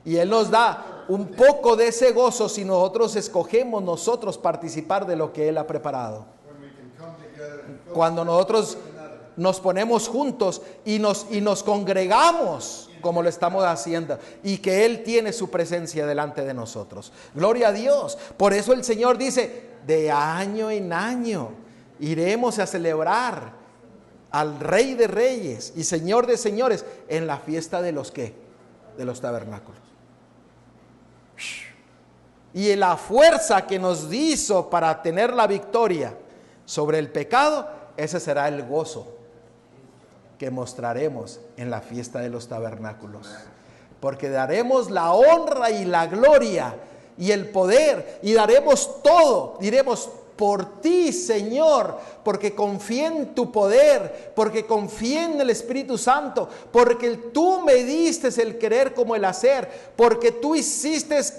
Y Él nos da un poco de ese gozo si nosotros escogemos participar de lo que Él ha preparado. When we can come together and fellowship Cuando nosotros with one another. nos ponemos juntos y nos congregamos como lo estamos haciendo, y que Él tiene su presencia delante de nosotros. Gloria a Dios. Por eso el Señor dice, de año en año iremos a celebrar al Rey de Reyes y Señor de Señores en la fiesta de los ¿qué? De los tabernáculos. Y la fuerza que nos hizo para tener la victoria sobre el pecado, ese será el gozo que mostraremos en la fiesta de los tabernáculos. Porque daremos la honra y la gloria y el poder, y daremos todo. Diremos, por ti, Señor, porque confié en tu poder, porque confié en el Espíritu Santo, porque tú me diste el querer como el hacer, porque tú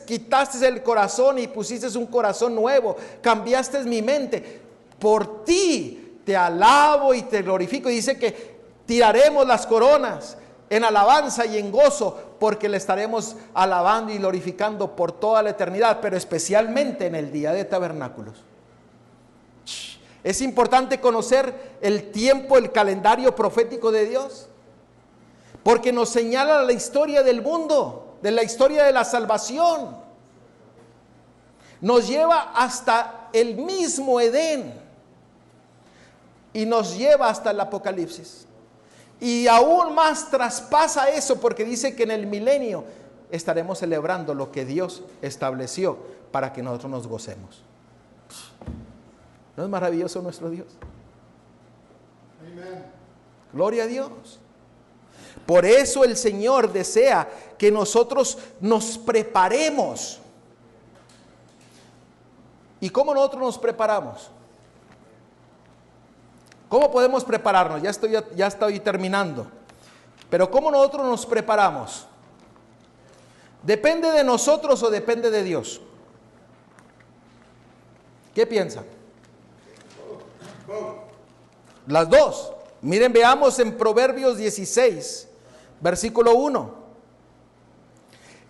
quitaste el corazón y pusiste un corazón nuevo, cambiaste mi mente. Por ti te alabo y te glorifico. Y dice que tiraremos las coronas en alabanza y en gozo, porque le estaremos alabando y glorificando por toda la eternidad, pero especialmente en el día de tabernáculos. Es importante conocer el tiempo, el calendario profético de Dios, porque nos señala la historia del mundo, de la historia de la salvación. Nos lleva hasta el mismo Edén y nos lleva hasta el Apocalipsis. Y aún más traspasa eso, porque dice que en el milenio estaremos celebrando lo que Dios estableció para que nosotros nos gocemos. ¿No es maravilloso nuestro Dios? Amen. Gloria a Dios. Por eso el Señor desea que nosotros nos preparemos. ¿Y cómo nosotros nos preparamos? ¿Cómo podemos prepararnos? Ya estoy terminando. Pero ¿cómo nosotros nos preparamos? ¿Depende de nosotros o depende de Dios? ¿Qué piensan? Las dos. Miren, veamos en Proverbios 16, versículo 1.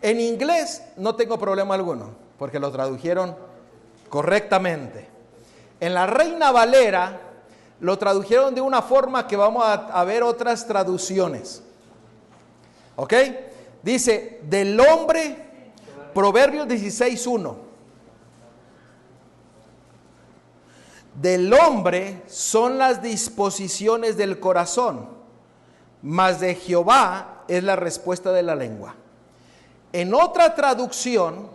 En inglés no tengo problema alguno, porque lo tradujeron correctamente. En la Reina Valera lo tradujeron de una forma que vamos a ver otras traducciones. ¿Ok? Dice, del hombre, Proverbios 16:1. Del hombre son las disposiciones del corazón, mas de Jehová es la respuesta de la lengua. En otra traducción,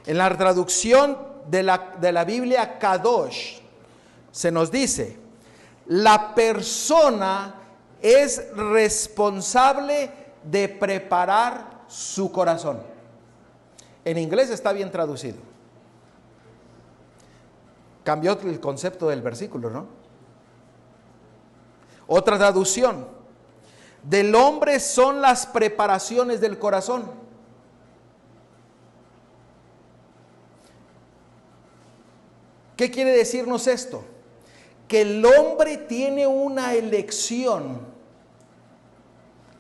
en la traducción de la Biblia Kadosh, se nos dice, la persona es responsable de preparar su corazón. En inglés está bien traducido. Cambió el concepto del versículo, ¿no? Otra traducción, del hombre son las preparaciones del corazón. ¿Qué quiere decirnos esto? Que el hombre tiene una elección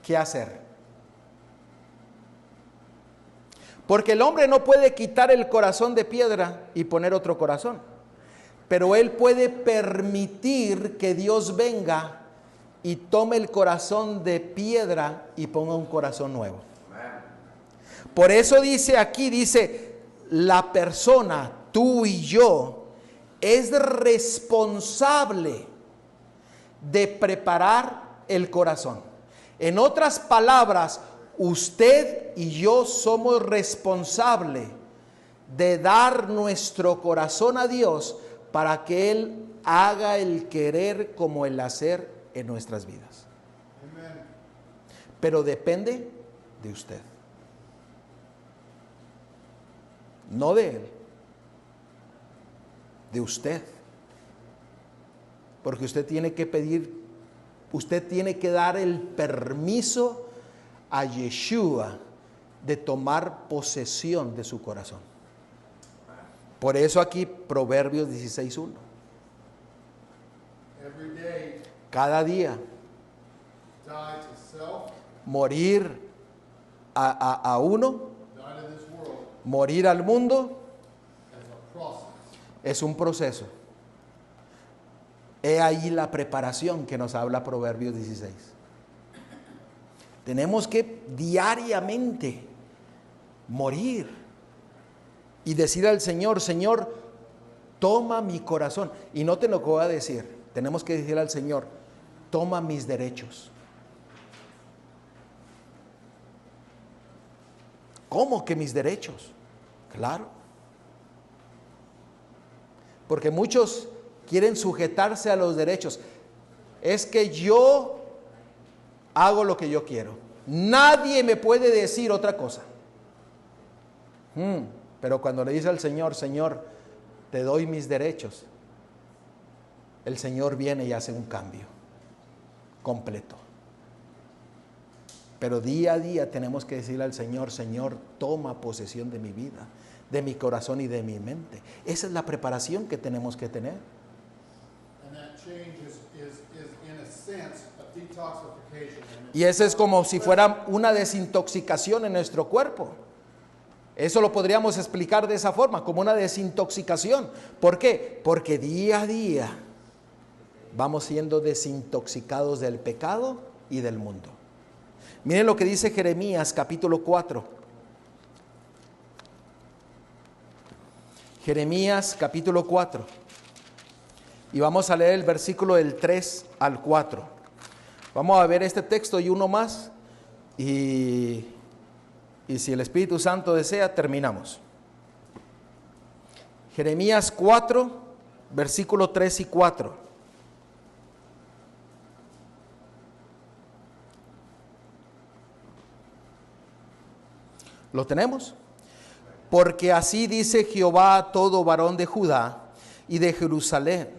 que hacer. Porque el hombre no puede quitar el corazón de piedra y poner otro corazón. Pero él puede permitir que Dios venga y tome el corazón de piedra y ponga un corazón nuevo. Por eso dice aquí, dice, la persona, tú y yo, es responsable de preparar el corazón. En otras palabras, usted y yo somos responsables de dar nuestro corazón a Dios para que Él haga el querer como el hacer en nuestras vidas. Amen. Pero depende de usted, no de Él, de usted. Porque usted tiene que pedir, usted tiene que dar el permiso a Yeshua de tomar posesión de su corazón. Por eso aquí Proverbios 16:1. Every day, Cada día die to self, morir a uno, die to this world morir al mundo, as a process. es un proceso. He ahí la preparación que nos habla Proverbios 16. Tenemos que diariamente morir y decir al Señor, Señor, toma mi corazón. Y noten lo que voy a decir. Tenemos que decir al Señor, toma mis derechos. ¿Cómo que mis derechos? Claro. Porque muchos quieren sujetarse a los derechos. Es que yo hago lo que yo quiero. Nadie me puede decir otra cosa. Pero cuando le dice al Señor, Señor, te doy mis derechos, el Señor viene y hace un cambio completo. Pero día a día tenemos que decirle al Señor, Señor, toma posesión de mi vida, de mi corazón y de mi mente. Esa es la preparación que tenemos que tener. And that change is in a sense a detoxification. Y eso es como si fuera una desintoxicación en nuestro cuerpo. Eso lo podríamos explicar de esa forma, como una desintoxicación. ¿Por qué? Porque día a día vamos siendo desintoxicados del pecado y del mundo. Miren lo que dice Jeremías capítulo 4. Jeremías capítulo 4. Y vamos a leer el versículo del 3 al 4. Vamos a ver este texto y uno más. Y si el Espíritu Santo desea, terminamos. Jeremías 4, versículo 3 y 4. ¿Lo tenemos? Porque así dice Jehová a todo varón de Judá y de Jerusalén: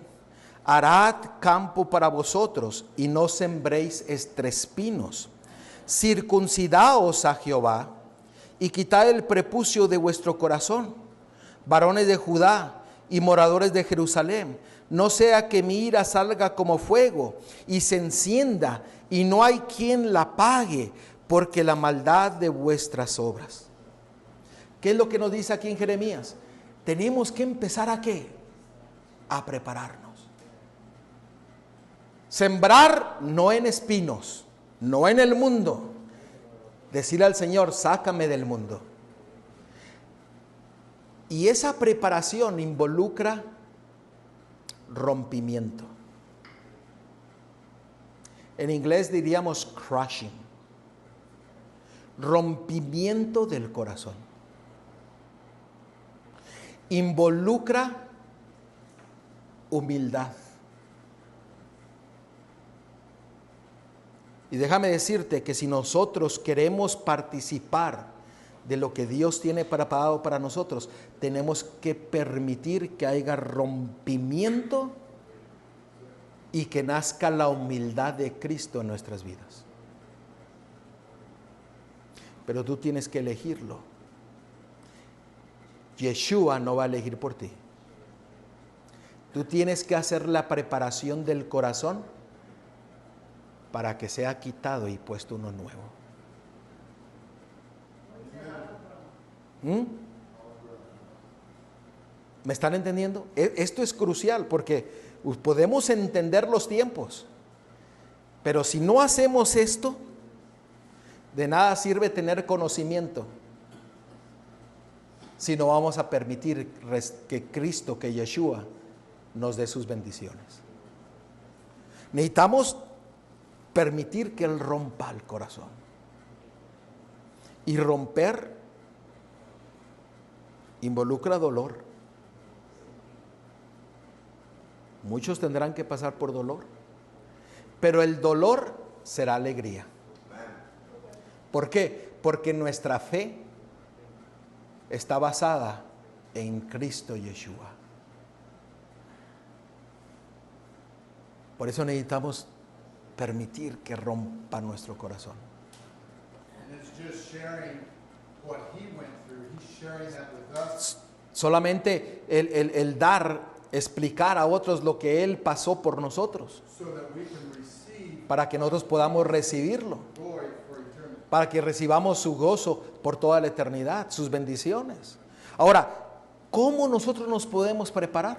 harad campo para vosotros y no sembréis espinos. Circuncidaos a Jehová y quitad el prepucio de vuestro corazón, varones de Judá y moradores de Jerusalén, no sea que mi ira salga como fuego y se encienda y no hay quien la apague, porque la maldad de vuestras obras. ¿Qué es lo que nos dice aquí en Jeremías? Tenemos que empezar ¿a qué? A prepararnos. Sembrar no en espinos, no en el mundo. Decirle al Señor: sácame del mundo. Y esa preparación involucra rompimiento. En inglés diríamos crushing. Rompimiento del corazón. Involucra humildad. Y déjame decirte que si nosotros queremos participar de lo que Dios tiene preparado para nosotros, tenemos que permitir que haya rompimiento y que nazca la humildad de Cristo en nuestras vidas. Pero tú tienes que elegirlo. Yeshua no va a elegir por ti. Tú tienes que hacer la preparación del corazón para que sea quitado y puesto uno nuevo. ¿Me están entendiendo? Esto es crucial porque podemos entender los tiempos, pero si no hacemos esto, de nada sirve tener conocimiento si no vamos a permitir que Cristo, que Yeshua, nos dé sus bendiciones. Necesitamos permitir que Él rompa el corazón. Y romper involucra dolor. Muchos tendrán que pasar por dolor, pero el dolor será alegría. ¿Por qué? Porque nuestra fe está basada en Cristo Yeshua. Por eso necesitamos permitir que rompa nuestro corazón. Solamente el dar, explicar a otros lo que Él pasó por nosotros, para que nosotros podamos recibirlo, para que recibamos su gozo por toda la eternidad, sus bendiciones. Ahora, ¿cómo nosotros nos podemos preparar?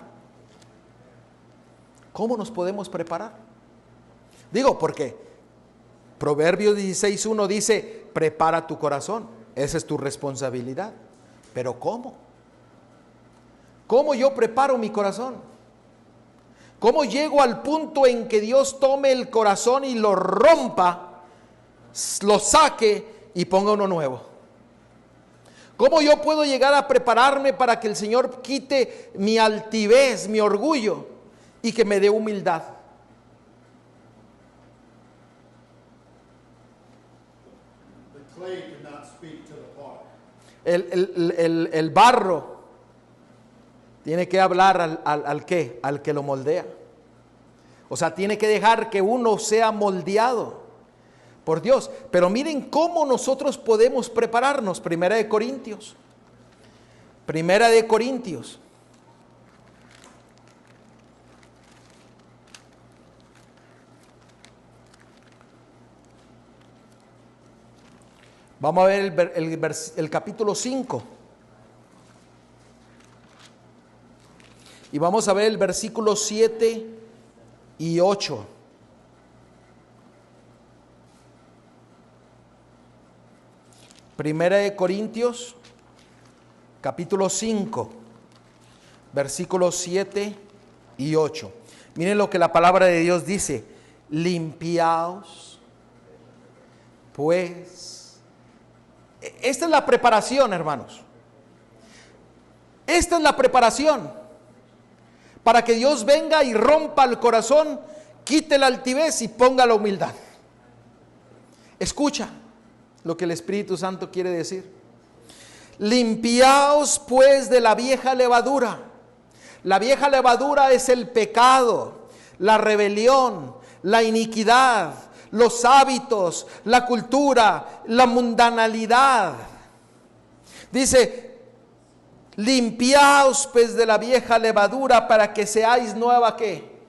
¿Cómo nos podemos preparar? Digo, porque Proverbios 16:1 dice: prepara tu corazón. Esa es tu responsabilidad. Pero ¿cómo? ¿Cómo yo preparo mi corazón? ¿Cómo llego al punto en que Dios tome el corazón y lo rompa, lo saque y ponga uno nuevo? ¿Cómo yo puedo llegar a prepararme para que el Señor quite mi altivez, mi orgullo, y que me dé humildad? El barro tiene que hablar al que lo moldea. O sea, tiene que dejar que uno sea moldeado por Dios. Pero miren cómo nosotros podemos prepararnos. Primera de Corintios. Vamos a ver el capítulo 5. Y vamos a ver el versículo 7 y 8. Primera de Corintios, capítulo 5, versículos 7 y 8. Miren lo que la palabra de Dios dice: limpiaos, pues. Esta es la preparación, hermanos. Esta es la preparación para que Dios venga y rompa el corazón, quite la altivez y ponga la humildad. Escucha lo que el Espíritu Santo quiere decir. Limpiaos pues de la vieja levadura. La vieja levadura es el pecado, la rebelión, la iniquidad, los hábitos, la cultura, la mundanalidad. Dice: limpiaos pues de la vieja levadura para que seáis nueva ¿qué?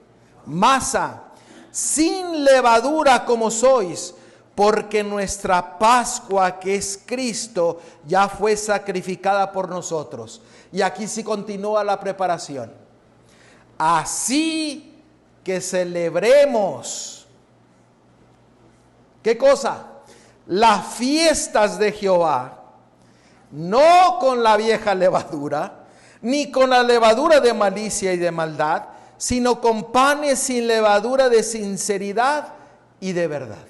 Masa, sin levadura como sois, porque nuestra Pascua, que es Cristo, ya fue sacrificada por nosotros. Y aquí sí continúa la preparación. Así que celebremos, ¿qué cosa? Las fiestas de Jehová, no con la vieja levadura, ni con la levadura de malicia y de maldad, sino con panes sin levadura de sinceridad y de verdad.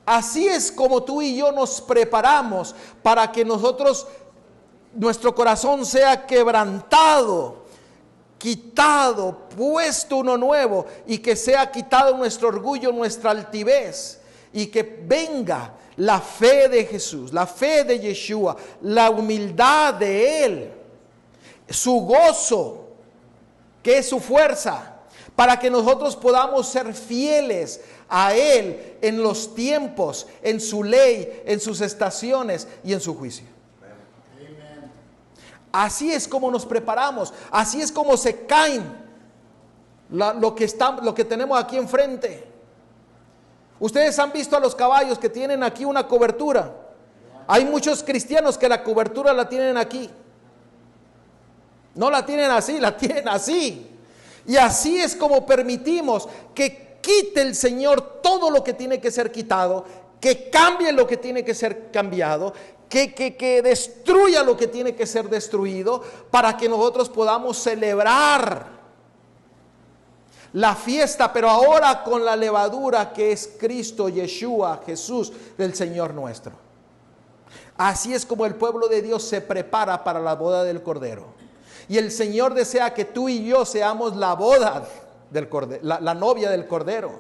Así es como tú y yo nos preparamos para que nuestro corazón sea quebrantado, quitado, puesto uno nuevo, y que sea quitado nuestro orgullo, nuestra altivez, y que venga la fe de Jesús, la fe de Yeshua, la humildad de Él, su gozo, que es su fuerza, para que nosotros podamos ser fieles a Él en los tiempos, en su ley, en sus estaciones y en su juicio. Amen. Así es como nos preparamos, así es como se caen lo que tenemos aquí enfrente. Ustedes han visto a los caballos que tienen aquí una cobertura. Hay muchos cristianos que la cobertura la tienen aquí. No la tienen así, la tienen así. Y así es como permitimos que quite el Señor todo lo que tiene que ser quitado, que cambie lo que tiene que ser cambiado, que destruya lo que tiene que ser destruido, para que nosotros podamos celebrar la fiesta, pero ahora con la levadura que es Cristo, Yeshua, Jesús, del Señor nuestro. Así es como el pueblo de Dios se prepara para la boda del Cordero. Y el Señor desea que tú y yo seamos la boda del Cordero, la novia del Cordero.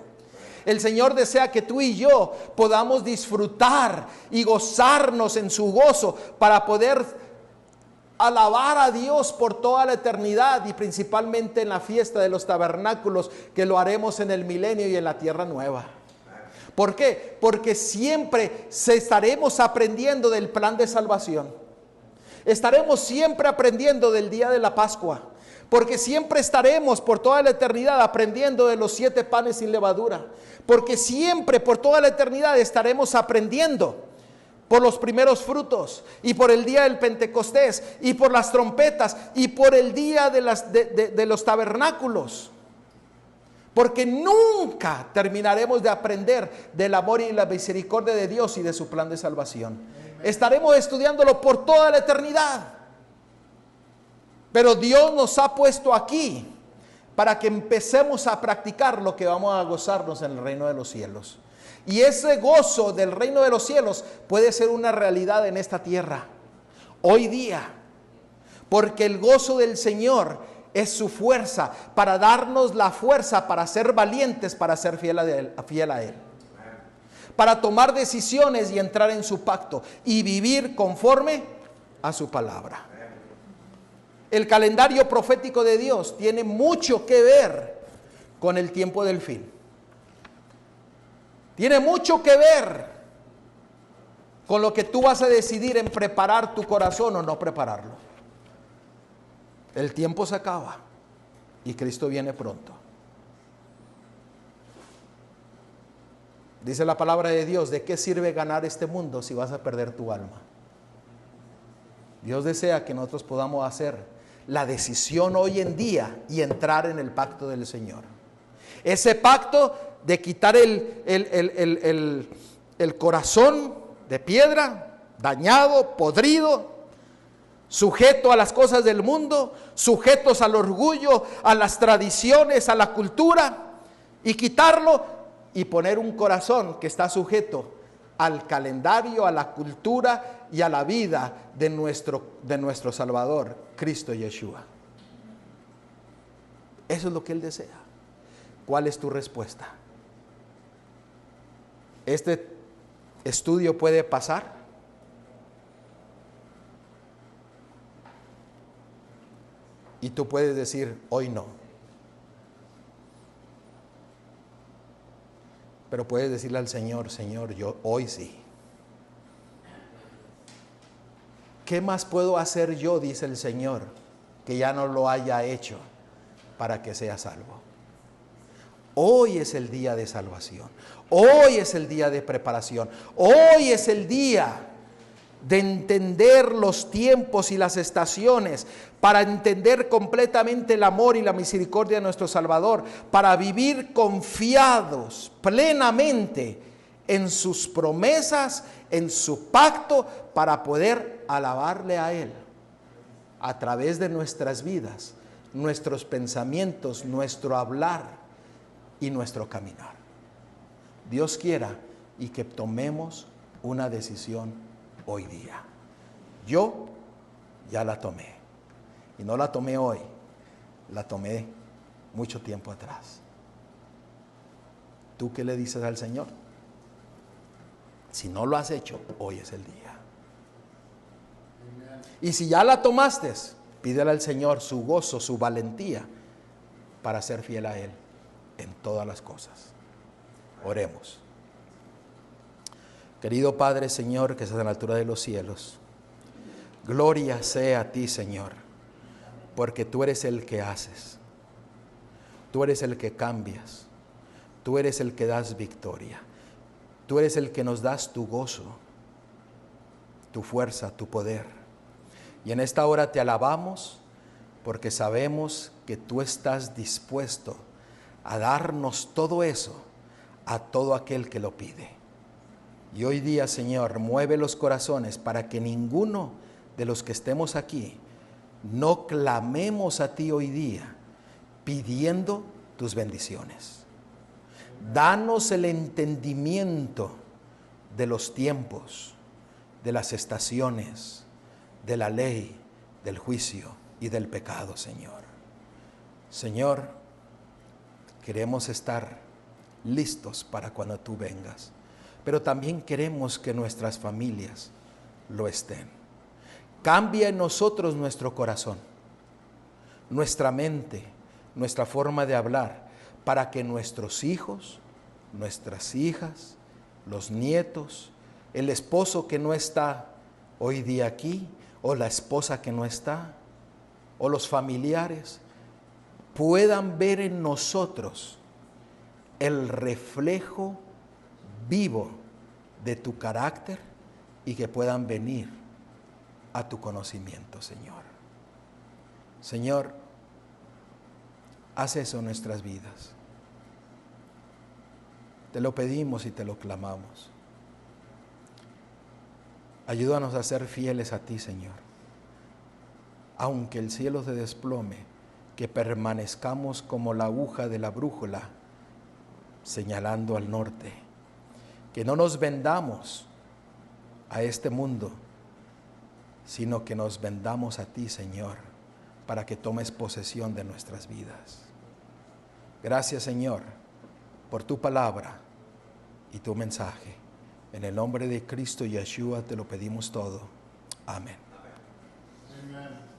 El Señor desea que tú y yo podamos disfrutar y gozarnos en su gozo para poder alabar a Dios por toda la eternidad, y principalmente en la fiesta de los tabernáculos, que lo haremos en el milenio y en la tierra nueva. ¿Por qué? Porque siempre estaremos aprendiendo del plan de salvación. Estaremos siempre aprendiendo del día de la Pascua, porque siempre estaremos por toda la eternidad aprendiendo de los 7 panes sin levadura, porque siempre por toda la eternidad estaremos aprendiendo por los primeros frutos, y por el día del Pentecostés, y por las trompetas, y por el día de los tabernáculos, porque nunca terminaremos de aprender del amor y la misericordia de Dios y de su plan de salvación. Estaremos estudiándolo por toda la eternidad. Pero Dios nos ha puesto aquí para que empecemos a practicar lo que vamos a gozarnos en el reino de los cielos. Y ese gozo del reino de los cielos puede ser una realidad en esta tierra, hoy día. Porque el gozo del Señor es su fuerza, para darnos la fuerza para ser valientes, para ser fiel a Él. Para tomar decisiones y entrar en su pacto y vivir conforme a su palabra. El calendario profético de Dios tiene mucho que ver con el tiempo del fin. Tiene mucho que ver con lo que tú vas a decidir en preparar tu corazón o no prepararlo. El tiempo se acaba y Cristo viene pronto. Dice la palabra de Dios: ¿de qué sirve ganar este mundo si vas a perder tu alma? Dios desea que nosotros podamos hacer la decisión hoy en día y entrar en el pacto del Señor. Ese pacto de quitar el corazón de piedra, dañado, podrido, sujeto a las cosas del mundo, sujetos al orgullo, a las tradiciones, a la cultura, y quitarlo y poner un corazón que está sujeto al calendario, a la cultura y a la vida de nuestro Salvador, Cristo Yeshua. Eso es lo que Él desea. ¿Cuál es tu respuesta? ¿Este estudio puede pasar? Y tú puedes decir, hoy no. Pero puedes decirle al Señor, Señor, yo hoy sí. ¿Qué más puedo hacer yo, dice el Señor, que ya no lo haya hecho para que sea salvo? Hoy es el día de salvación. Hoy es el día de preparación. Hoy es el día de entender los tiempos y las estaciones, para entender completamente el amor y la misericordia de nuestro Salvador, para vivir confiados plenamente en sus promesas, en su pacto, para poder alabarle a Él a través de nuestras vidas, nuestros pensamientos, nuestro hablar y nuestro caminar. Dios quiera y que tomemos una decisión hoy día. Yo ya la tomé. Y no la tomé hoy, la tomé mucho tiempo atrás. ¿Tú qué le dices al Señor? Si no lo has hecho, hoy es el día. Y si ya la tomaste, pídele al Señor su gozo, su valentía para ser fiel a Él en todas las cosas. Oremos. Querido Padre, Señor, que estás en la altura de los cielos, gloria sea a ti, Señor, porque tú eres el que haces, tú eres el que cambias, tú eres el que das victoria, tú eres el que nos das tu gozo, tu fuerza, tu poder. Y en esta hora te alabamos porque sabemos que tú estás dispuesto a darnos todo eso a todo aquel que lo pide. Y hoy día, Señor, mueve los corazones para que ninguno de los que estemos aquí no clamemos a ti hoy día pidiendo tus bendiciones. Danos el entendimiento de los tiempos, de las estaciones, de la ley, del juicio y del pecado, Señor. Señor, queremos estar listos para cuando tú vengas, pero también queremos que nuestras familias lo estén. Cambia en nosotros nuestro corazón, nuestra mente, nuestra forma de hablar, para que nuestros hijos, nuestras hijas, los nietos, el esposo que no está hoy día aquí, o la esposa que no está, o los familiares, puedan ver en nosotros el reflejo vivo de tu carácter y que puedan venir a tu conocimiento, Señor. Señor, haz eso en nuestras vidas. Te lo pedimos y te lo clamamos. Ayúdanos a ser fieles a ti, Señor. Aunque el cielo se desplome, que permanezcamos como la aguja de la brújula señalando al norte. Que no nos vendamos a este mundo, sino que nos vendamos a ti, Señor, para que tomes posesión de nuestras vidas. Gracias, Señor, por tu palabra y tu mensaje. En el nombre de Cristo Yeshua te lo pedimos todo. Amén. Amen.